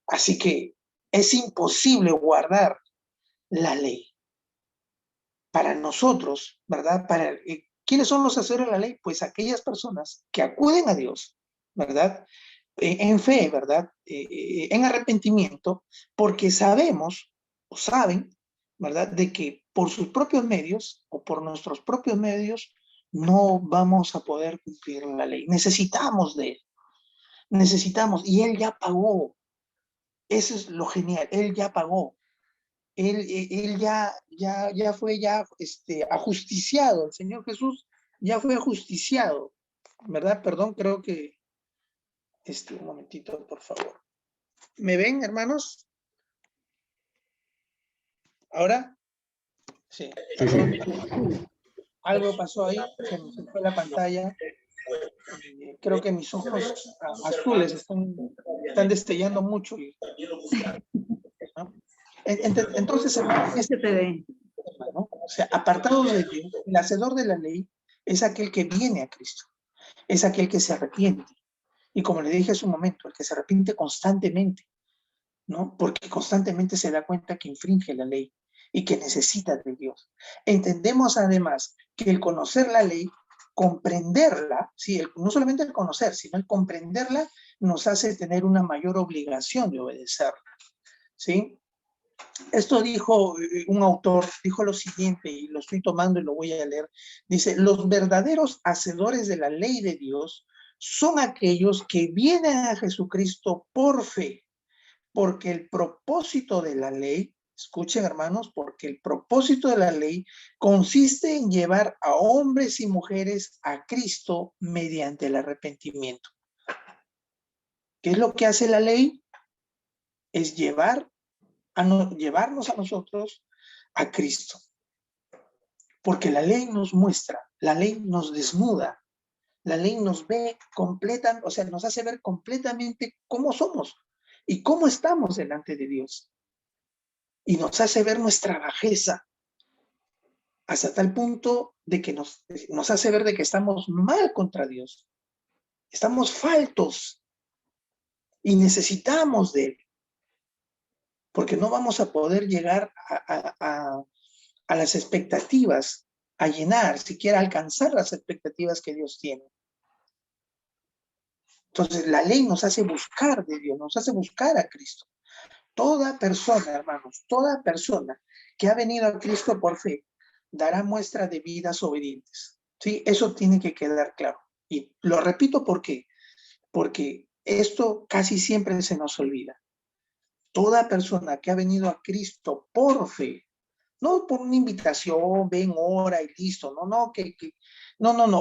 Así que es imposible guardar la ley. Para nosotros, ¿verdad? ¿Quiénes son los hacedores de la ley? Pues aquellas personas que acuden a Dios, ¿verdad? En fe, ¿verdad? En arrepentimiento, porque sabemos o saben, ¿verdad? De que por sus propios medios o por nuestros propios medios no vamos a poder cumplir la ley. Necesitamos de Él. Necesitamos, y Él ya pagó. Eso es lo genial, Él ya pagó. Él ya fue ajusticiado, el Señor Jesús ya fue ajusticiado, ¿verdad? Perdón, creo que, un momentito, por favor. ¿Me ven, hermanos? ¿Ahora? Sí. Sí, sí. Algo pasó ahí, se me fue la pantalla. Creo que mis ojos azules están destellando mucho. ¿No? Entonces, hermano, ¿no? O sea, apartados de Dios, el hacedor de la ley es aquel que viene a Cristo, es aquel que se arrepiente. Y como le dije hace un momento, el que se arrepiente constantemente, ¿no? Porque constantemente se da cuenta que infringe la ley y que necesita de Dios. Entendemos además que el conocer la ley, comprenderla, ¿sí? No solamente el conocer, sino el comprenderla, nos hace tener una mayor obligación de obedecerla, ¿sí? Esto dijo un autor, dijo lo siguiente, y lo estoy tomando y lo voy a leer. Dice, los verdaderos hacedores de la ley de Dios son aquellos que vienen a Jesucristo por fe, porque el propósito de la ley, escuchen hermanos, porque el propósito de la ley consiste en llevar a hombres y mujeres a Cristo mediante el arrepentimiento. ¿Qué es lo que hace la ley? Es llevarnos a nosotros a Cristo. Porque la ley nos muestra, la ley nos desnuda, la ley nos ve completa, o sea, nos hace ver completamente cómo somos y cómo estamos delante de Dios. Y nos hace ver nuestra bajeza hasta tal punto de que nos hace ver de que estamos mal contra Dios. Estamos faltos y necesitamos de Él. Porque no vamos a poder llegar a las expectativas, a llenar, siquiera alcanzar las expectativas que Dios tiene. Entonces, la ley nos hace buscar de Dios, nos hace buscar a Cristo. Toda persona, hermanos, toda persona que ha venido a Cristo por fe, dará muestra de vidas obedientes. ¿Sí? Eso tiene que quedar claro. Y lo repito, ¿por qué? Porque esto casi siempre se nos olvida. Toda persona que ha venido a Cristo por fe, no por una invitación, ven, ora y listo, no,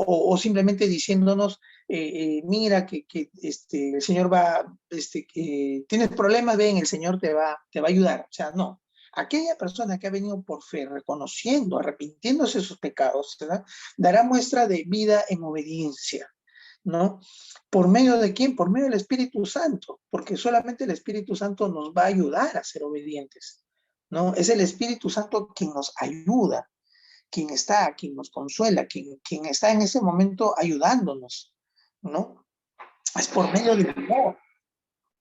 o simplemente diciéndonos, mira que el Señor va, tienes problemas, ven, el Señor te va a ayudar, o sea, no. Aquella persona que ha venido por fe, reconociendo, arrepintiéndose de sus pecados, ¿verdad? Dará muestra de vida en obediencia, ¿no? ¿Por medio de quién? Por medio del Espíritu Santo, porque solamente el Espíritu Santo nos va a ayudar a ser obedientes, ¿no? Es el Espíritu Santo quien nos ayuda, quien nos consuela, quien está en ese momento ayudándonos, ¿no? Es por medio del amor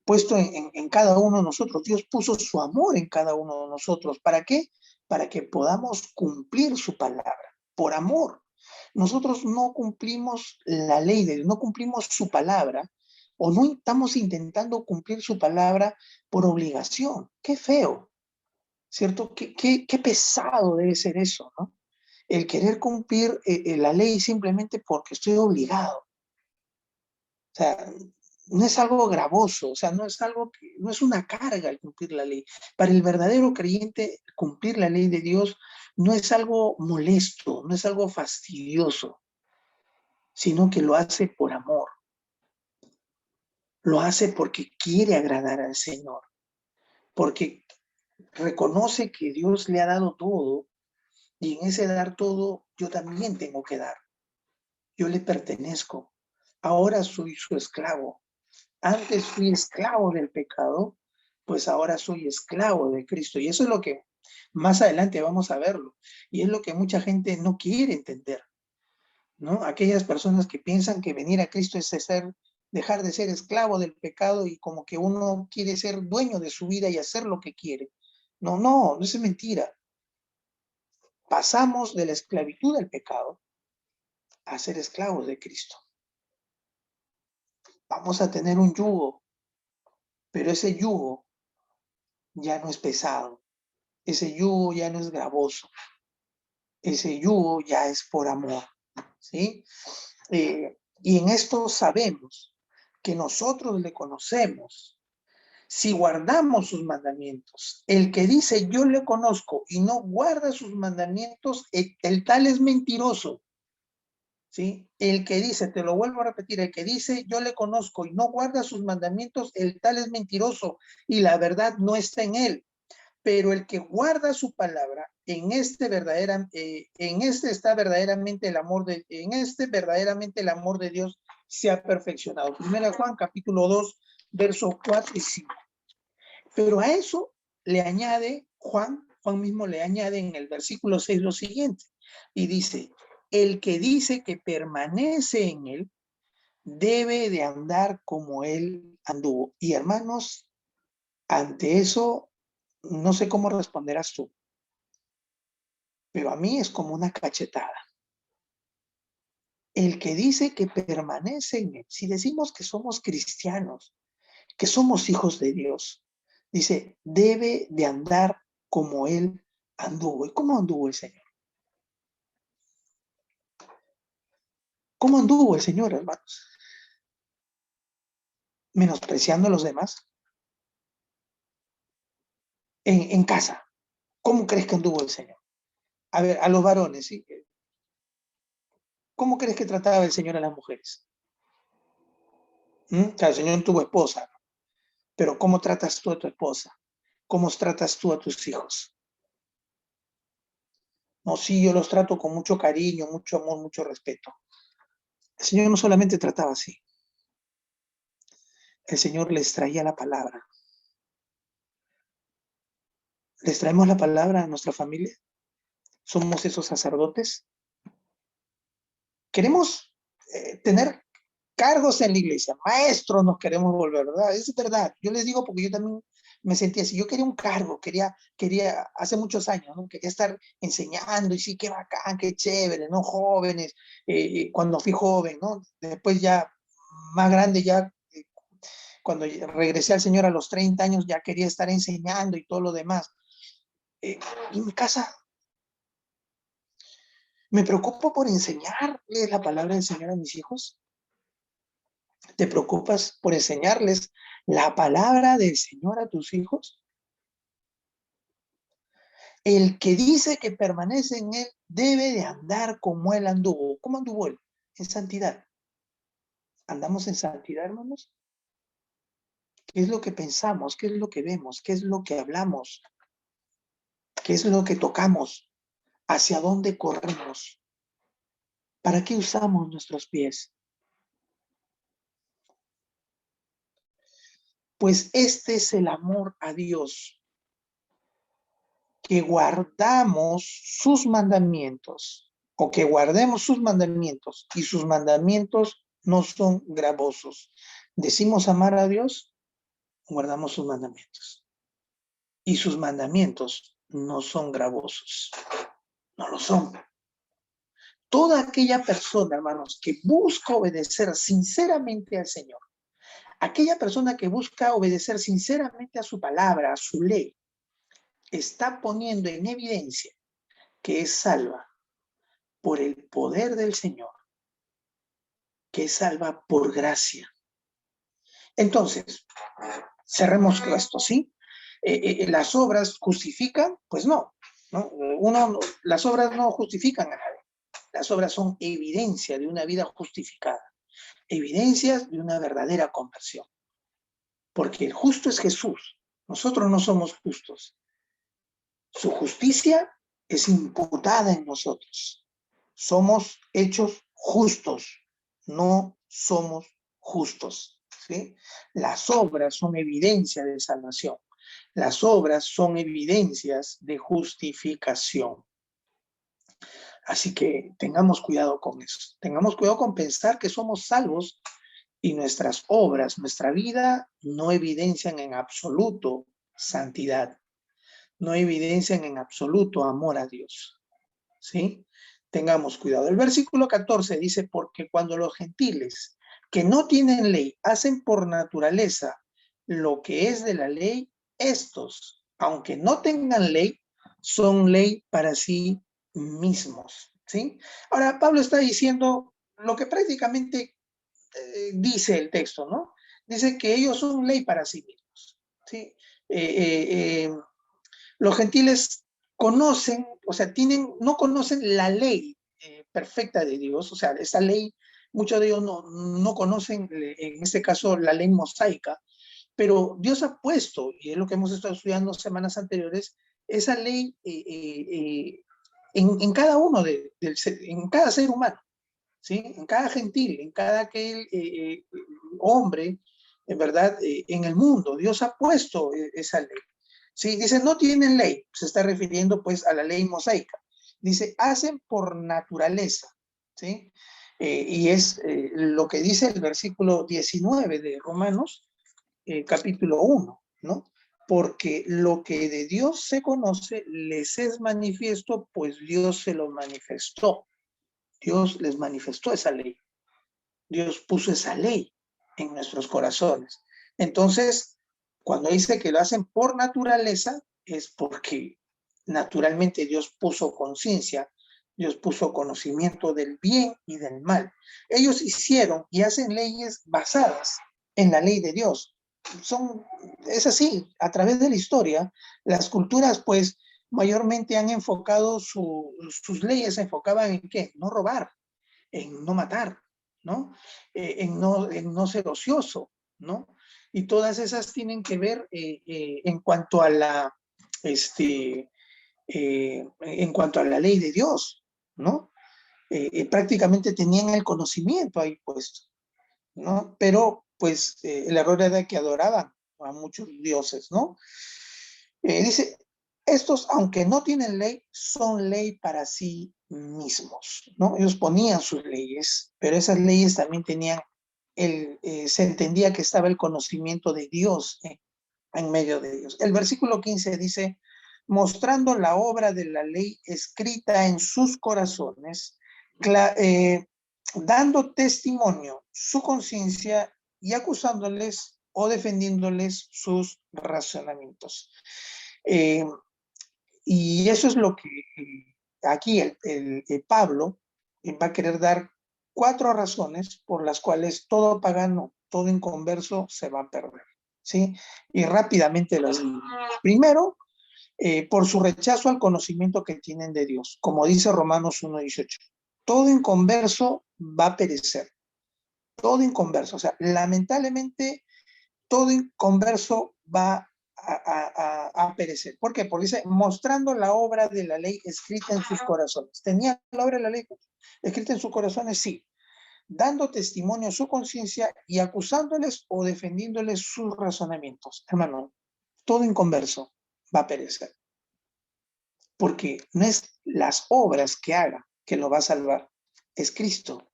puesto en cada uno de nosotros. Dios puso su amor en cada uno de nosotros. ¿Para qué? Para que podamos cumplir su palabra. por amor. Nosotros no cumplimos la ley de Dios, no cumplimos su palabra, o no estamos intentando cumplir su palabra por obligación. Qué feo, ¿cierto? Qué pesado debe ser eso, ¿no? El querer cumplir la ley simplemente porque estoy obligado. O sea, no es algo gravoso, o sea, no es algo que, no es una carga el cumplir la ley. Para el verdadero creyente, cumplir la ley de Dios no es algo molesto, no es algo fastidioso, sino que lo hace por amor, lo hace porque quiere agradar al Señor, porque reconoce que Dios le ha dado todo y en ese dar todo yo también tengo que dar. Yo le pertenezco. Ahora soy su esclavo. Antes fui esclavo del pecado, pues ahora soy esclavo de Cristo. Y eso es lo que más adelante vamos a verlo. Y es lo que mucha gente no quiere entender, ¿no? Aquellas personas que piensan que venir a Cristo es dejar de ser esclavo del pecado y como que uno quiere ser dueño de su vida y hacer lo que quiere. No, no, no es mentira. Pasamos de la esclavitud del pecado a ser esclavos de Cristo. Vamos a tener un yugo, pero ese yugo ya no es pesado, ese yugo ya no es gravoso, ese yugo ya es por amor, ¿sí? Y en esto sabemos que nosotros le conocemos si guardamos sus mandamientos. El que dice yo le conozco y no guarda sus mandamientos, el tal es mentiroso. ¿Sí? El que dice, te lo vuelvo a repetir, el que dice yo le conozco y no guarda sus mandamientos, el tal es mentiroso y la verdad no está en él. Pero el que guarda su palabra, en este está verdaderamente el amor el amor de Dios se ha perfeccionado. Primera Juan capítulo 2, versos 4 y 5. Pero a eso le añade Juan mismo le añade en el versículo 6 lo siguiente, y dice, el que dice que permanece en él, debe de andar como él anduvo. Y hermanos, ante eso, no sé cómo responderás tú, pero a mí es como una cachetada. El que dice que permanece en él, si decimos que somos cristianos, que somos hijos de Dios, dice, debe de andar como él anduvo. ¿Y cómo anduvo el Señor? ¿Cómo anduvo el Señor, hermanos? Menospreciando a los demás. En casa, ¿cómo crees que anduvo el Señor? A ver, a los varones, ¿sí? ¿Cómo crees que trataba el Señor a las mujeres? Claro, el Señor tuvo esposa, pero ¿cómo tratas tú a tu esposa? ¿Cómo tratas tú a tus hijos? No, sí, yo los trato con mucho cariño, mucho amor, mucho respeto. El Señor no solamente trataba así, el Señor les traía la palabra. ¿Les traemos la palabra a nuestra familia? ¿Somos esos sacerdotes? Queremos tener cargos en la iglesia, maestros nos queremos volver, ¿verdad? Es verdad, yo les digo porque yo también me sentía así, yo quería un cargo, quería hace muchos años, ¿no? Quería estar enseñando y sí, qué bacán, qué chévere, ¿no? Jóvenes, cuando fui joven, ¿no? Después ya más grande, ya cuando regresé al Señor a los 30 años, ya quería estar enseñando y todo lo demás. Y en mi casa me preocupo por enseñarles la palabra del Señor a mis hijos. ¿Te preocupas por enseñarles la palabra del Señor a tus hijos? El que dice que permanece en él debe de andar como él anduvo. ¿Cómo anduvo él? En santidad. ¿Andamos en santidad, hermanos? ¿Qué es lo que pensamos? ¿Qué es lo que vemos? ¿Qué es lo que hablamos? ¿Qué es lo que tocamos? ¿Hacia dónde corremos? ¿Para qué usamos nuestros pies? Pues este es el amor a Dios, que guardamos sus mandamientos, o que guardemos sus mandamientos, y sus mandamientos no son gravosos. Decimos amar a Dios, guardamos sus mandamientos, y sus mandamientos no son gravosos, no lo son. Toda aquella persona, hermanos, que busca obedecer sinceramente al Señor, aquella persona que busca obedecer sinceramente a su palabra, a su ley, está poniendo en evidencia que es salva por el poder del Señor, que es salva por gracia. Entonces, cerremos esto, ¿sí? ¿Las obras justifican? Pues no, ¿no? Las obras no justifican a nadie. Las obras son evidencia de una vida justificada, evidencias de una verdadera conversión. Porque el justo es Jesús. Nosotros no somos justos. Su justicia es imputada en nosotros. Somos hechos justos, no somos justos, ¿sí? Las obras son evidencia de salvación. Las obras son evidencias de justificación. Así que tengamos cuidado con eso. Tengamos cuidado con pensar que somos salvos y nuestras obras, nuestra vida, no evidencian en absoluto santidad. No evidencian en absoluto amor a Dios. ¿Sí? Tengamos cuidado. El versículo 14 dice, porque cuando los gentiles que no tienen ley hacen por naturaleza lo que es de la ley, estos, aunque no tengan ley, son ley para sí mismos. ¿Sí? Ahora, Pablo está diciendo lo que prácticamente dice el texto, ¿no? Dice que ellos son ley para sí mismos. ¿Sí? Los gentiles conocen, o sea, no conocen la ley perfecta de Dios, o sea, esa ley, muchos de ellos no conocen, en este caso, la ley mosaica, pero Dios ha puesto, y es lo que hemos estado estudiando semanas anteriores, esa ley en cada uno, en cada ser humano, ¿sí? En cada gentil, en cada aquel hombre, en verdad, en el mundo, Dios ha puesto esa ley. Sí, dice, no tienen ley, se está refiriendo pues a la ley mosaica. Dice, hacen por naturaleza, ¿sí? Y es lo que dice el versículo 19 de Romanos, capítulo 1, ¿no? Porque lo que de Dios se conoce les es manifiesto, pues Dios se lo manifestó. Dios les manifestó esa ley. Dios puso esa ley en nuestros corazones. Entonces, cuando dice que lo hacen por naturaleza, es porque naturalmente Dios puso conciencia, Dios puso conocimiento del bien y del mal. Ellos hicieron y hacen leyes basadas en la ley de Dios. Es así, a través de la historia, las culturas pues mayormente han enfocado sus leyes, se enfocaban en qué, no robar, en no matar, ¿no? En no ser ocioso, ¿no? Y todas esas tienen que ver en cuanto a en cuanto a la ley de Dios, ¿no? Prácticamente tenían el conocimiento ahí puesto, ¿no? Pero pues el error era que adoraban a muchos dioses, ¿no? Dice, estos, aunque no tienen ley, son ley para sí mismos, ¿no? Ellos ponían sus leyes, pero esas leyes también tenían, se entendía que estaba el conocimiento de Dios en medio de ellos. El versículo 15 dice, mostrando la obra de la ley escrita en sus corazones, dando testimonio su conciencia y acusándoles o defendiéndoles sus razonamientos. Eh, y eso es lo que aquí el Pablo va a querer dar 4 razones por las cuales todo pagano, todo inconverso se va a perder, ¿sí? Y rápidamente las digo. Primero, por su rechazo al conocimiento que tienen de Dios, como dice Romanos 1:18. Todo inconverso va a perecer, todo inconverso, o sea, lamentablemente todo inconverso va a perecer. ¿Por qué? Porque dice, mostrando la obra de la ley escrita en sus corazones. ¿Tenía la obra de la ley escrita en sus corazones? Sí. Dando testimonio a su conciencia y acusándoles o defendiéndoles sus razonamientos. Hermano, todo inconverso va a perecer. Porque no es las obras que haga que lo va a salvar, es Cristo,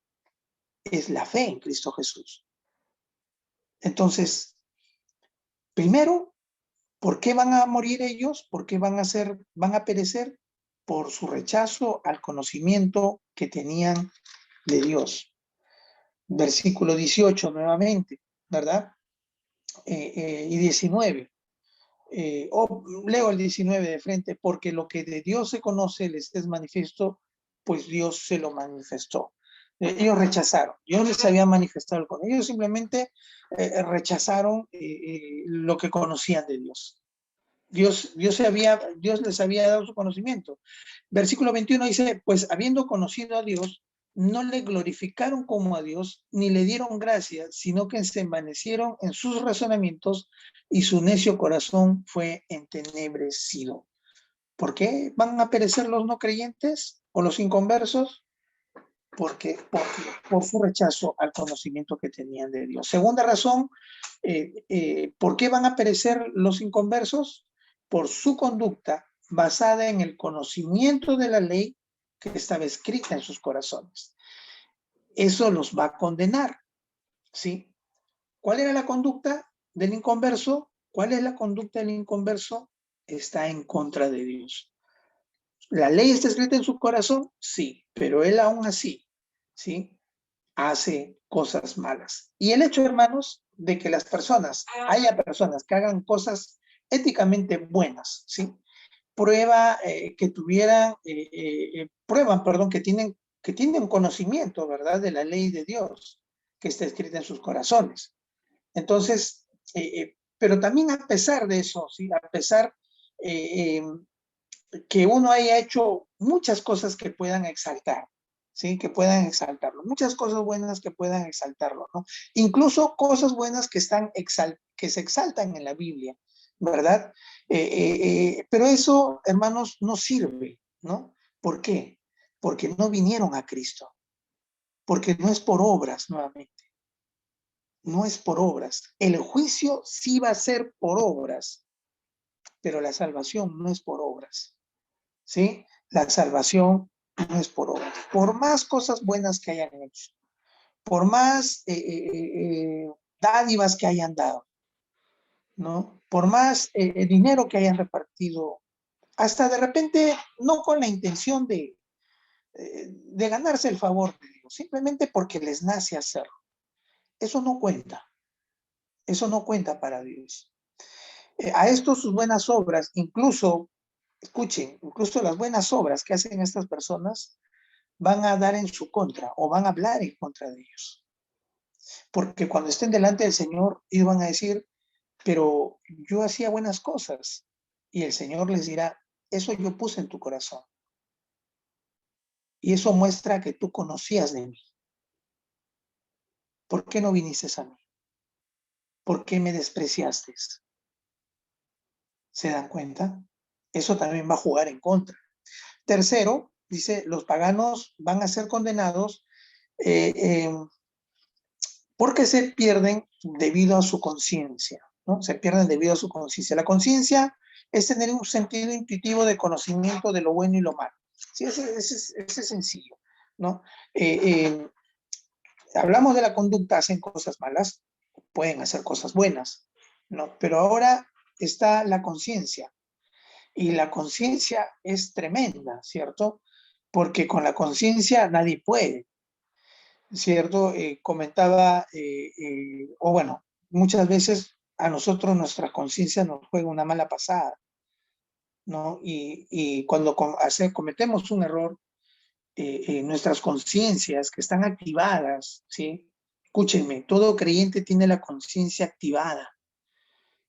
es la fe en Cristo Jesús. Entonces, primero, ¿por qué van a morir ellos? ¿Por qué van a perecer? Por su rechazo al conocimiento que tenían de Dios. Versículo 18 nuevamente, ¿verdad? Y 19. Leo el 19 de frente, porque lo que de Dios se conoce les es manifiesto, pues Dios se lo manifestó. Ellos rechazaron, Dios les había manifestado con ellos, simplemente rechazaron lo que conocían de Dios. Dios les había dado su conocimiento. Versículo 21 dice, pues habiendo conocido a Dios, no le glorificaron como a Dios, ni le dieron gracias, sino que se envanecieron en sus razonamientos y su necio corazón fue entenebrecido. ¿Por qué van a perecer los no creyentes o los inconversos? Porque por su rechazo al conocimiento que tenían de Dios. Segunda razón, ¿por qué van a perecer los inconversos? Por su conducta basada en el conocimiento de la ley que estaba escrita en sus corazones. Eso los va a condenar, ¿sí? ¿Cuál era la conducta del inconverso? ¿Cuál es la conducta del inconverso? Está en contra de Dios. ¿La ley está escrita en su corazón? Sí, pero él aún así, ¿sí? Hace cosas malas. Y el hecho, hermanos, de que haya personas que hagan cosas éticamente buenas, ¿sí? Prueban, perdón, que tienen conocimiento, ¿verdad? De la ley de Dios que está escrita en sus corazones. Entonces, pero también a pesar de eso, ¿sí? A pesar que uno haya hecho muchas cosas que puedan exaltar, ¿sí? Que puedan exaltarlo, muchas cosas buenas que puedan exaltarlo, ¿no? Incluso cosas buenas que se exaltan en la Biblia, ¿verdad? Pero eso, hermanos, no sirve, ¿no? ¿Por qué? Porque no vinieron a Cristo, porque no es por obras nuevamente, no es por obras. El juicio sí va a ser por obras, pero la salvación no es por obras. ¿Sí? La salvación no es por obras. Por más cosas buenas que hayan hecho, por más dádivas que hayan dado, ¿no? Por más dinero que hayan repartido, hasta de repente no con la intención de ganarse el favor de Dios, simplemente porque les nace hacerlo. Eso no cuenta. Eso no cuenta para Dios. A esto sus buenas obras, incluso, escuchen, incluso las buenas obras que hacen estas personas, van a dar en su contra o van a hablar en contra de ellos. Porque cuando estén delante del Señor, ellos van a decir, pero yo hacía buenas cosas. Y el Señor les dirá, eso yo puse en tu corazón. Y eso muestra que tú conocías de mí. ¿Por qué no viniste a mí? ¿Por qué me despreciaste? ¿Se dan cuenta? Eso también va a jugar en contra. Tercero, dice, los paganos van a ser condenados porque se pierden debido a su conciencia, ¿no? Se pierden debido a su conciencia. La conciencia es tener un sentido intuitivo de conocimiento de lo bueno y lo malo. Sí, ese es sencillo, ¿no? Hablamos de la conducta, hacen cosas malas, pueden hacer cosas buenas, ¿no? Pero ahora está la conciencia, y la conciencia es tremenda, ¿cierto? Porque con la conciencia nadie puede, ¿cierto? Comentaba, o bueno, muchas veces a nosotros nuestra conciencia nos juega una mala pasada, ¿no? Y cuando cometemos un error, nuestras conciencias que están activadas, ¿sí? Escúchenme, todo creyente tiene la conciencia activada.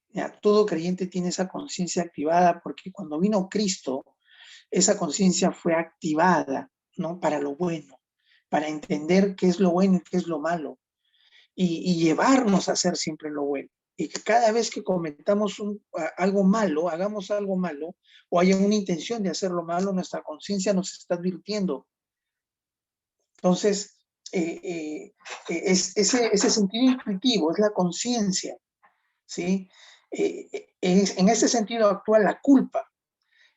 ¿Ya? Todo creyente tiene esa conciencia activada porque cuando vino Cristo, esa conciencia fue activada, ¿no? Para lo bueno, para entender qué es lo bueno y qué es lo malo, y llevarnos a hacer siempre lo bueno. Y que cada vez que cometamos algo malo, hagamos algo malo, o haya una intención de hacer lo malo, nuestra conciencia nos está advirtiendo. Entonces, ese sentido intuitivo es la conciencia, ¿sí? En ese sentido actúa la culpa.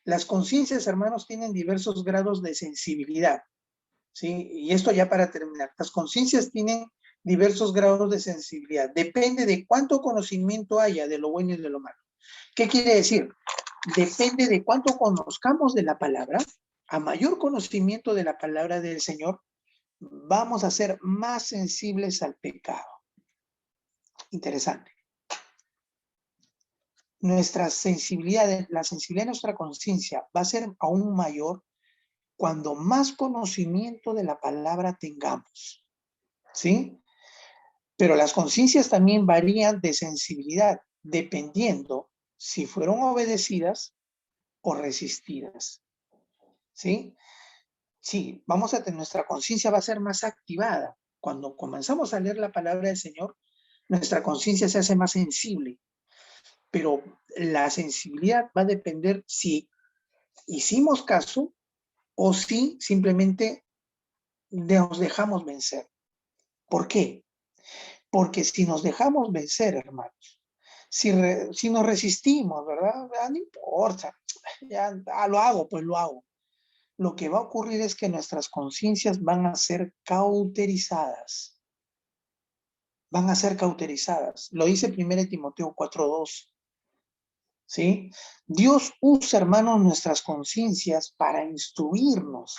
Las conciencias, hermanos, tienen diversos grados de sensibilidad, ¿sí? Y esto ya para terminar. Las conciencias tienen diversos grados de sensibilidad. Depende de cuánto conocimiento haya de lo bueno y de lo malo. ¿Qué quiere decir? Depende de cuánto conozcamos de la palabra, A mayor conocimiento de la palabra del Señor, vamos a ser más sensibles al pecado. Interesante. Nuestra sensibilidad, la sensibilidad de nuestra conciencia va a ser aún mayor cuando más conocimiento de la palabra tengamos, ¿sí? Pero las conciencias también varían de sensibilidad, dependiendo si fueron obedecidas o resistidas, ¿sí? Sí, vamos a tener, nuestra conciencia va a ser más activada. Cuando comenzamos a leer la palabra del Señor, nuestra conciencia se hace más sensible, pero la sensibilidad va a depender si hicimos caso o si simplemente nos dejamos vencer. ¿Por qué? Porque si nos dejamos vencer, hermanos, si nos resistimos, ¿verdad? No importa, ya lo hago, pues lo hago. Lo que va a ocurrir es que nuestras conciencias van a ser cauterizadas. Van a ser cauterizadas. Lo dice 1 Timoteo 4:2. ¿Sí? Dios usa, hermanos, nuestras conciencias para instruirnos.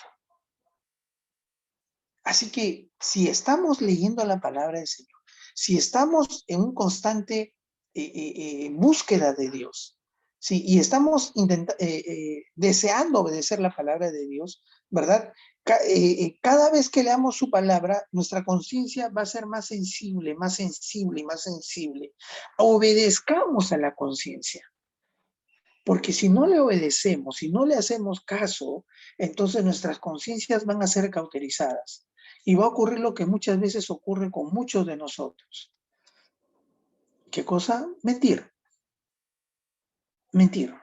Así que si estamos leyendo la palabra del Señor, si estamos en un constante búsqueda de Dios, ¿sí? Y estamos deseando obedecer la palabra de Dios, ¿verdad? Cada vez que leamos su palabra, nuestra conciencia va a ser más sensible, más sensible y más sensible. Obedezcamos a la conciencia. Porque si no le obedecemos, si no le hacemos caso, entonces nuestras conciencias van a ser cauterizadas. Y va a ocurrir lo que muchas veces ocurre con muchos de nosotros. ¿Qué cosa? Mentir. Mentir.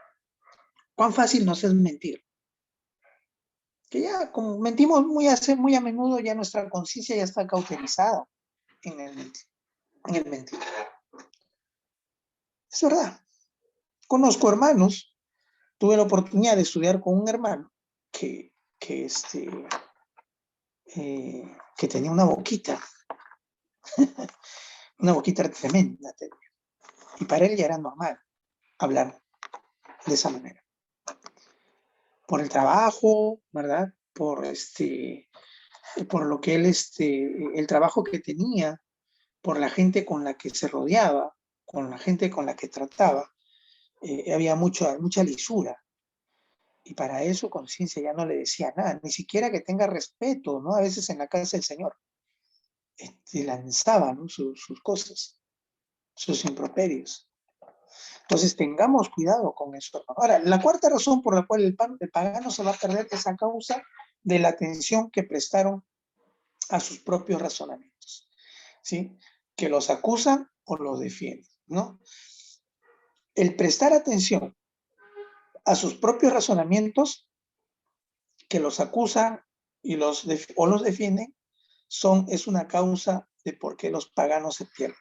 ¿Cuán fácil nos es mentir? Que ya, como mentimos muy a menudo, ya nuestra conciencia ya está cauterizada en el mentir. Es verdad. Conozco hermanos, tuve la oportunidad de estudiar con un hermano que tenía una boquita tremenda. Y para él ya era normal hablar de esa manera. Por el trabajo, ¿verdad? Por lo que él, el trabajo que tenía, por la gente con la que se rodeaba, con la gente con la que trataba, había mucha lisura. Y para eso conciencia ya no le decía nada, ni siquiera que tenga respeto, ¿no? A veces en la casa del Señor lanzaba, ¿no? sus cosas, sus improperios. Entonces tengamos cuidado con eso. Ahora, la cuarta razón por la cual el pagano se va a perder es a causa de la atención que prestaron a sus propios razonamientos, ¿sí? Que los acusan o los defienden, ¿no? El prestar atención a sus propios razonamientos que los acusan o los defienden es una causa de por qué los paganos se pierden.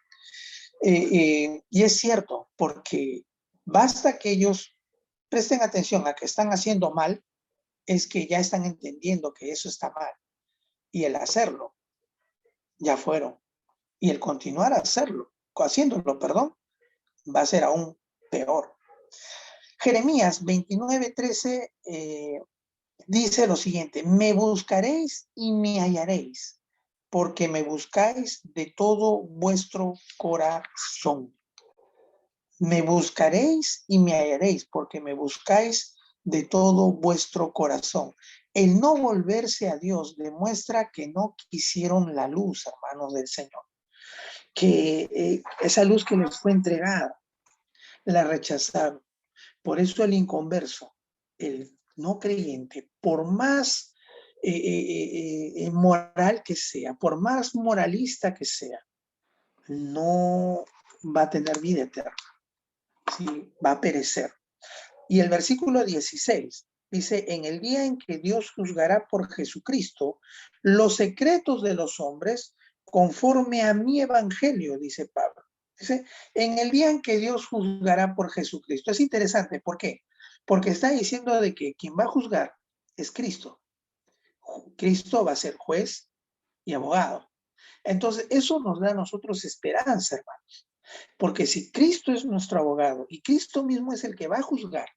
Y es cierto, porque basta que ellos presten atención a que están haciendo mal, es que ya están entendiendo que eso está mal. Y el hacerlo, ya fueron. Y el continuar haciéndolo, va a ser aún peor. Jeremías 29:13 dice lo siguiente: me buscaréis y me hallaréis, porque me buscáis de todo vuestro corazón. Me buscaréis y me hallaréis, porque me buscáis de todo vuestro corazón. El no volverse a Dios demuestra que no quisieron la luz, hermanos del Señor. Que esa luz que les fue entregada, la rechazaron. Por eso el inconverso, el no creyente, por más moral que sea, por más moralista que sea, no va a tener vida eterna. ¿Sí? Va a perecer. Y el versículo 16 dice: en el día en que Dios juzgará por Jesucristo los secretos de los hombres conforme a mi evangelio, dice Pablo. Dice, en el día en que Dios juzgará por Jesucristo. Es interesante, ¿por qué? Porque está diciendo de que quien va a juzgar es Cristo. Cristo va a ser juez y abogado. Entonces, eso nos da a nosotros esperanza, hermanos. Porque si Cristo es nuestro abogado y Cristo mismo es el que va a juzgar,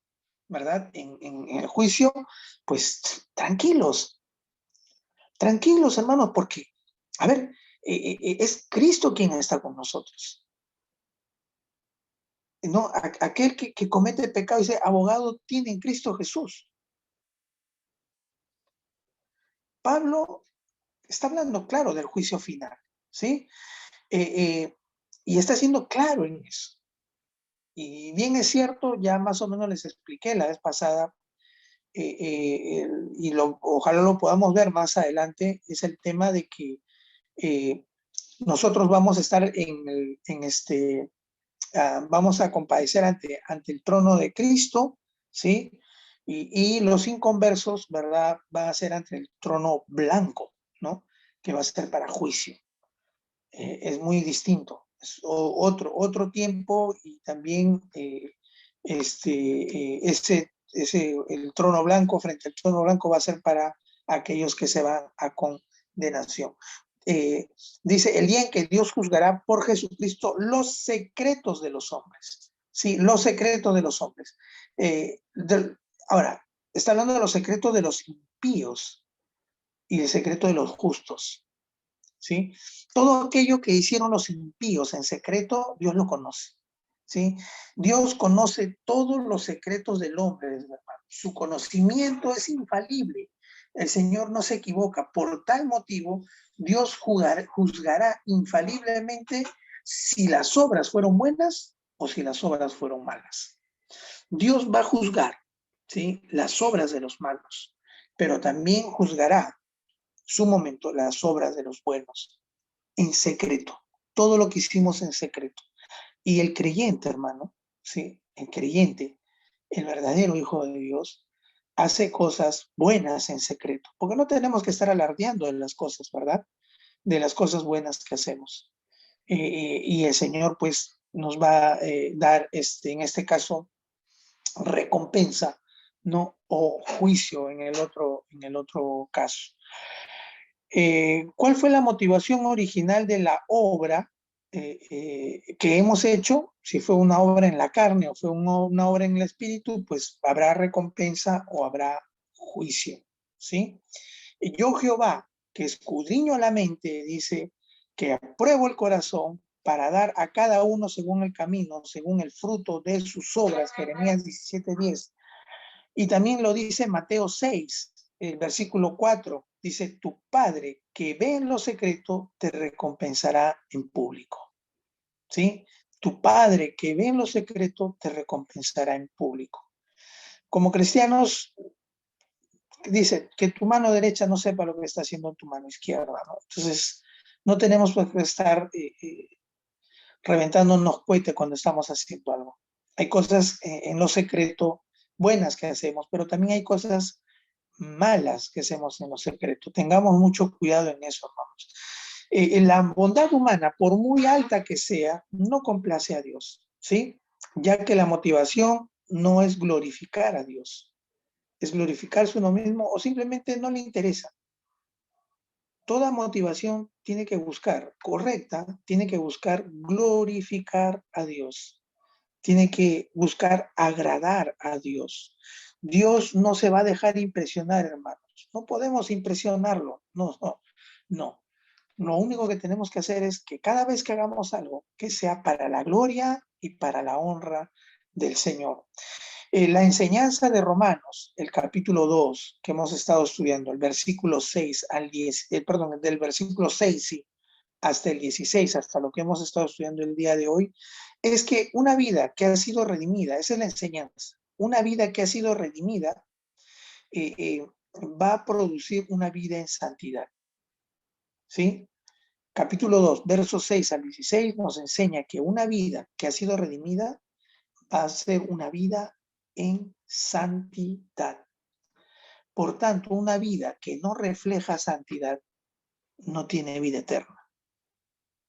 ¿verdad? En el juicio, pues tranquilos, hermanos, porque, a ver, es Cristo quien está con nosotros. No, aquel que comete pecado, dice, abogado tiene en Cristo Jesús. Pablo está hablando claro del juicio final, ¿sí? Y está siendo claro en eso. Y bien es cierto, ya más o menos les expliqué la vez pasada, y ojalá lo podamos ver más adelante, es el tema de que nosotros vamos a estar vamos a compadecer ante el trono de Cristo, ¿sí? Y los inconversos, ¿verdad? Va a ser ante el trono blanco, ¿no? Que va a ser para juicio. Es muy distinto. Es otro tiempo y también el trono blanco, frente al trono blanco va a ser para aquellos que se van a condenación. Eh, Dice, el día en que Dios juzgará por Jesucristo los secretos de los hombres. Sí, los secretos de los hombres. Ahora, está hablando de los secretos de los impíos y el secreto de los justos. ¿Sí? Todo aquello que hicieron los impíos en secreto, Dios lo conoce. ¿Sí? Dios conoce todos los secretos del hombre, hermano. Su conocimiento es infalible. El Señor no se equivoca. Por tal motivo, Dios juzgará infaliblemente si las obras fueron buenas o si las obras fueron malas. Dios va a juzgar, ¿sí? Las obras de los malos, pero también juzgará su momento las obras de los buenos en secreto, todo lo que hicimos en secreto. Y el creyente, hermano, ¿sí? El creyente, el verdadero Hijo de Dios, hace cosas buenas en secreto, porque no tenemos que estar alardeando de las cosas, ¿verdad? De las cosas buenas que hacemos. Y el Señor, pues, nos va a dar, en este caso, recompensa, ¿no? O juicio en el otro caso. ¿Cuál fue la motivación original de la obra que hemos hecho? Si fue una obra en la carne o fue una obra en el espíritu, pues habrá recompensa o habrá juicio, ¿sí? Y yo, Jehová, que escudriño la mente, dice que apruebo el corazón para dar a cada uno según el camino, según el fruto de sus obras, Jeremías 17:10. Y también lo dice Mateo 6, el versículo 4, dice, tu Padre que ve en lo secreto te recompensará en público. ¿Sí? Tu Padre que ve en lo secreto te recompensará en público. Como cristianos, dice que tu mano derecha no sepa lo que está haciendo tu mano izquierda, ¿no? Entonces, no tenemos que estar reventándonos cohetes cuando estamos haciendo algo. Hay cosas en lo secreto buenas que hacemos, pero también hay cosas malas que hacemos en lo secreto. Tengamos mucho cuidado en eso, hermanos. La bondad humana, por muy alta que sea, no complace a Dios, ¿sí? Ya que la motivación no es glorificar a Dios, es glorificarse uno mismo o simplemente no le interesa. Toda motivación tiene que buscar, correcta, tiene que buscar glorificar a Dios, tiene que buscar agradar a Dios. Dios no se va a dejar impresionar, hermanos. No podemos impresionarlo. No, no, no. Lo único que tenemos que hacer es que cada vez que hagamos algo, que sea para la gloria y para la honra del Señor. La enseñanza de Romanos, el capítulo 2, que hemos estado estudiando, el versículo 6 al 10, perdón, del versículo 6, sí, hasta el 16, hasta lo que hemos estado estudiando el día de hoy, es que una vida que ha sido redimida, esa es la enseñanza, una vida que ha sido redimida va a producir una vida en santidad. ¿Sí? Capítulo 2, versos 6 al 16 nos enseña que una vida que ha sido redimida va a ser una vida en santidad. Por tanto, una vida que no refleja santidad no tiene vida eterna.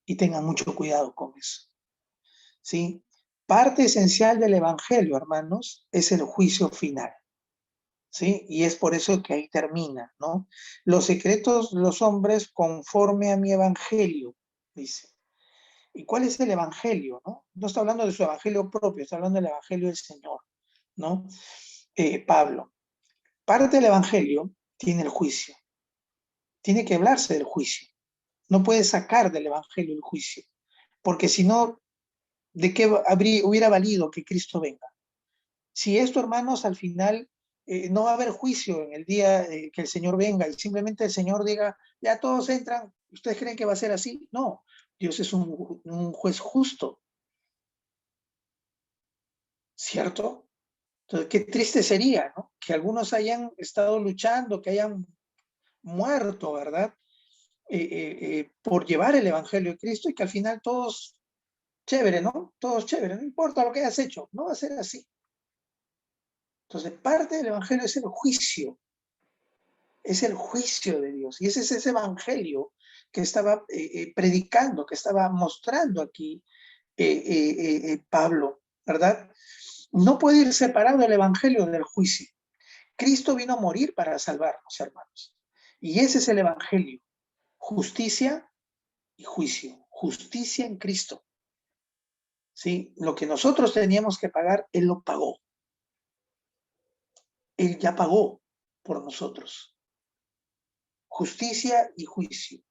Y tengan mucho cuidado con eso. ¿Sí? Parte esencial del Evangelio, hermanos, es el juicio final. ¿Sí? Y es por eso que ahí termina, ¿no? Los secretos de los hombres conforme a mi Evangelio, dice. ¿Y cuál es el Evangelio, no? No está hablando de su Evangelio propio, está hablando del Evangelio del Señor, ¿no? Pablo. Parte del Evangelio tiene el juicio. Tiene que hablarse del juicio. No puede sacar del Evangelio el juicio. Porque si no, ¿de qué hubiera valido que Cristo venga? Si esto, hermanos, al final no va a haber juicio en el día que el Señor venga y simplemente el Señor diga, ya todos entran, ¿ustedes creen que va a ser así? No, Dios es un juez justo, ¿cierto? Entonces, qué triste sería, ¿no? Que algunos hayan estado luchando, que hayan muerto, ¿verdad? Por llevar el Evangelio de Cristo y que al final todos, chévere, ¿no? Todos chévere, no importa lo que hayas hecho, no va a ser así. Entonces, parte del Evangelio es el juicio de Dios. Y ese es ese Evangelio que estaba predicando, que estaba mostrando aquí Pablo, ¿verdad? No puede ir separado el Evangelio del juicio. Cristo vino a morir para salvarnos, hermanos. Y ese es el Evangelio. Justicia y juicio. Justicia en Cristo. ¿Sí? Lo que nosotros teníamos que pagar, Él lo pagó. Él ya pagó por nosotros. Justicia y juicio.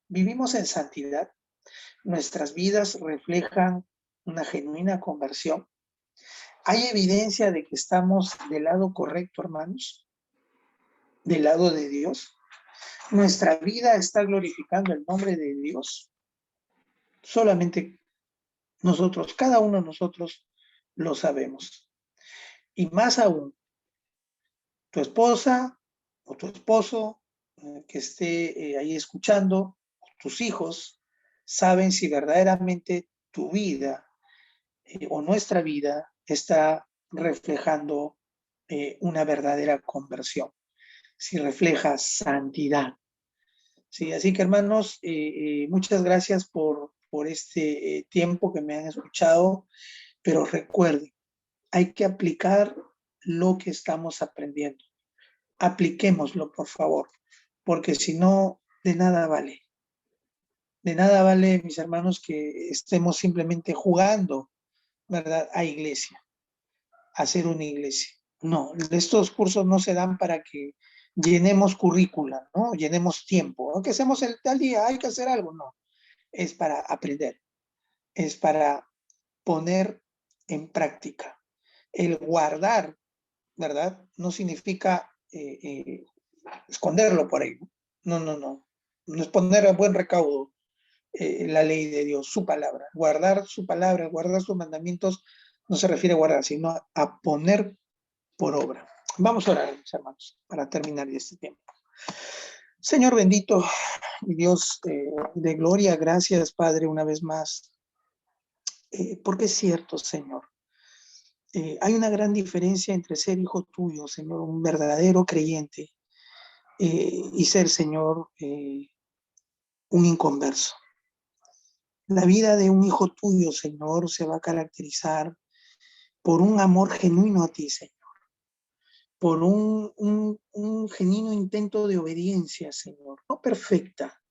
Vivimos en santidad. Nuestras vidas reflejan una genuina conversión. ¿Hay evidencia de que estamos del lado correcto, hermanos? ¿Del lado de Dios? ¿Nuestra vida está glorificando el nombre de Dios? Solamente nosotros, cada uno de nosotros lo sabemos. Y más aún, tu esposa o tu esposo que esté ahí escuchando, tus hijos, saben si verdaderamente tu vida o nuestra vida está reflejando una verdadera conversión, si refleja santidad. Sí, así que hermanos, muchas gracias por este tiempo que me han escuchado, pero recuerden, hay que aplicar lo que estamos aprendiendo. Apliquémoslo, por favor, porque si no, de nada vale. De nada vale, mis hermanos, que estemos simplemente jugando, ¿verdad?, a iglesia, a hacer una iglesia. No, estos cursos no se dan para que llenemos currícula, ¿no? Llenemos tiempo. ¿No? Que hacemos el tal día, hay que hacer algo, no. Es para aprender, es para poner en práctica. El guardar, ¿verdad? No significa esconderlo por ahí. No, no, no. No es poner a buen recaudo la ley de Dios, su palabra. Guardar su palabra, guardar sus mandamientos, no se refiere a guardar, sino a poner por obra. Vamos a orar, mis hermanos, para terminar este tiempo. Señor bendito, Dios de gloria, gracias, Padre, una vez más, porque es cierto, Señor. Hay una gran diferencia entre ser hijo tuyo, Señor, un verdadero creyente, y ser, Señor, un inconverso. La vida de un hijo tuyo, Señor, se va a caracterizar por un amor genuino a ti, Señor, por un genuino intento de obediencia, Señor, no perfecta,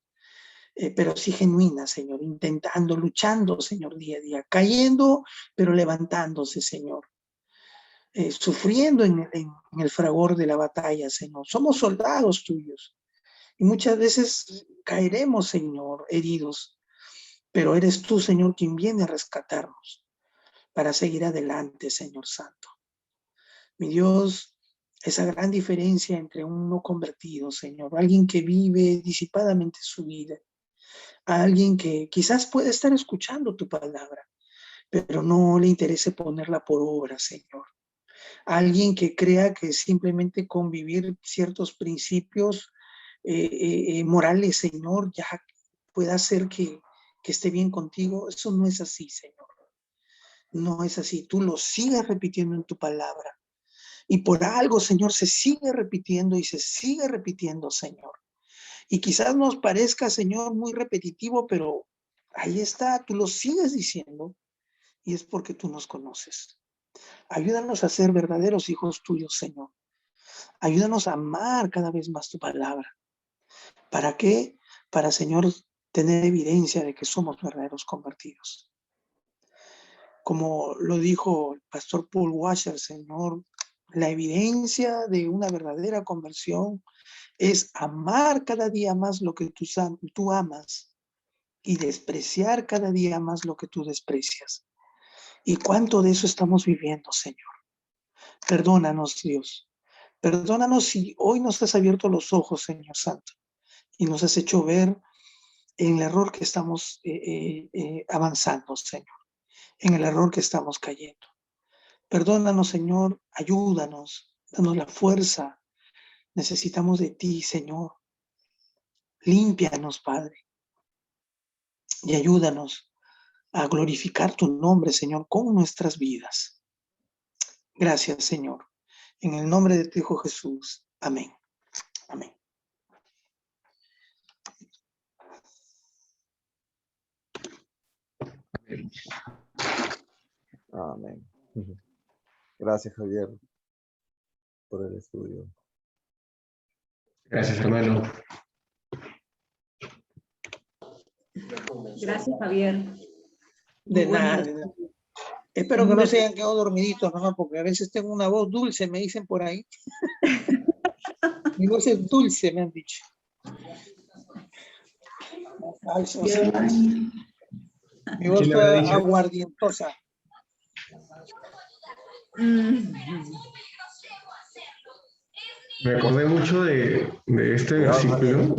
pero sí genuina, Señor, intentando, luchando, Señor, día a día, cayendo, pero levantándose, Señor. Sufriendo en el fragor de la batalla, Señor. Somos soldados tuyos y muchas veces caeremos, Señor, heridos, pero eres tú, Señor, quien viene a rescatarnos para seguir adelante, Señor Santo. Mi Dios, esa gran diferencia entre un no convertido, Señor, alguien que vive disipadamente su vida, a alguien que quizás puede estar escuchando tu palabra, pero no le interese ponerla por obra, Señor. Alguien que crea que simplemente convivir ciertos principios morales, Señor, ya pueda hacer que esté bien contigo. Eso no es así, Señor. No es así. Tú lo sigues repitiendo en tu palabra. Y por algo, Señor, se sigue repitiendo y se sigue repitiendo, Señor. Y quizás nos parezca, Señor, muy repetitivo, pero ahí está, tú lo sigues diciendo y es porque tú nos conoces. Ayúdanos a ser verdaderos hijos tuyos, Señor. Ayúdanos a amar cada vez más tu palabra. ¿Para qué? Para, Señor, tener evidencia de que somos verdaderos convertidos. Como lo dijo el pastor Paul Washer, Señor, La evidencia de una verdadera conversión es amar cada día más lo que tú amas y despreciar cada día más lo que tú desprecias. ¿Y cuánto de eso estamos viviendo, Señor? Perdónanos, Dios. Perdónanos si hoy nos has abierto los ojos, Señor Santo, y nos has hecho ver en el error que estamos avanzando, Señor, en el error que estamos cayendo. Perdónanos, Señor, ayúdanos, danos la fuerza. Necesitamos de ti, Señor. Límpianos, Padre, y ayúdanos a glorificar tu nombre, Señor, con nuestras vidas. Gracias, Señor. En el nombre de tu Hijo Jesús. Amén. Amén. Amén. Gracias, Javier, por el estudio. Gracias, hermano. Gracias, Javier. De Muy nada, buenos de nada. Espero que Muy no bien. se hayan quedado dormiditos, ¿no? Porque a veces tengo una voz dulce, me dicen por ahí. Mi voz es dulce, me han dicho. Falso, Bien. falso. Mi voz ¿Quién le habrá toda dicho? aguardientosa. Me acordé mucho de este Cuidado, versículo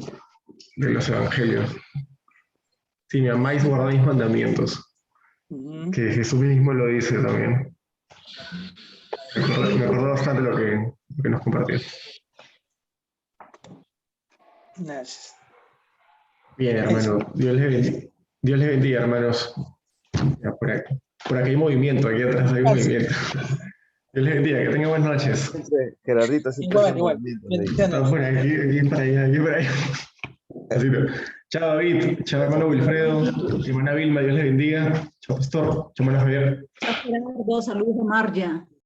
de los evangelios. Si me amáis, guardad mis mandamientos. Ujú. Que Jesús mismo lo dice también. Me acordé bastante lo que nos compartió. Gracias. Bien, hermano. Dios les bendiga. Dios les bendiga, hermanos. Ya, por aquí hay movimiento, aquí atrás hay Gracias. movimiento. Dios les bendiga, que tengan buenas noches. Siempre, Gerardito siempre Igual, hace igual. movimientos ahí. Bendiciones. Estamos por aquí para allá, aquí para allá. Así que, chao David, chao hermano Wilfredo, hermana Vilma, Dios les bendiga. Chao Pastor, chao hermano Javier. Chao, Gerardo. Saludos a Marja.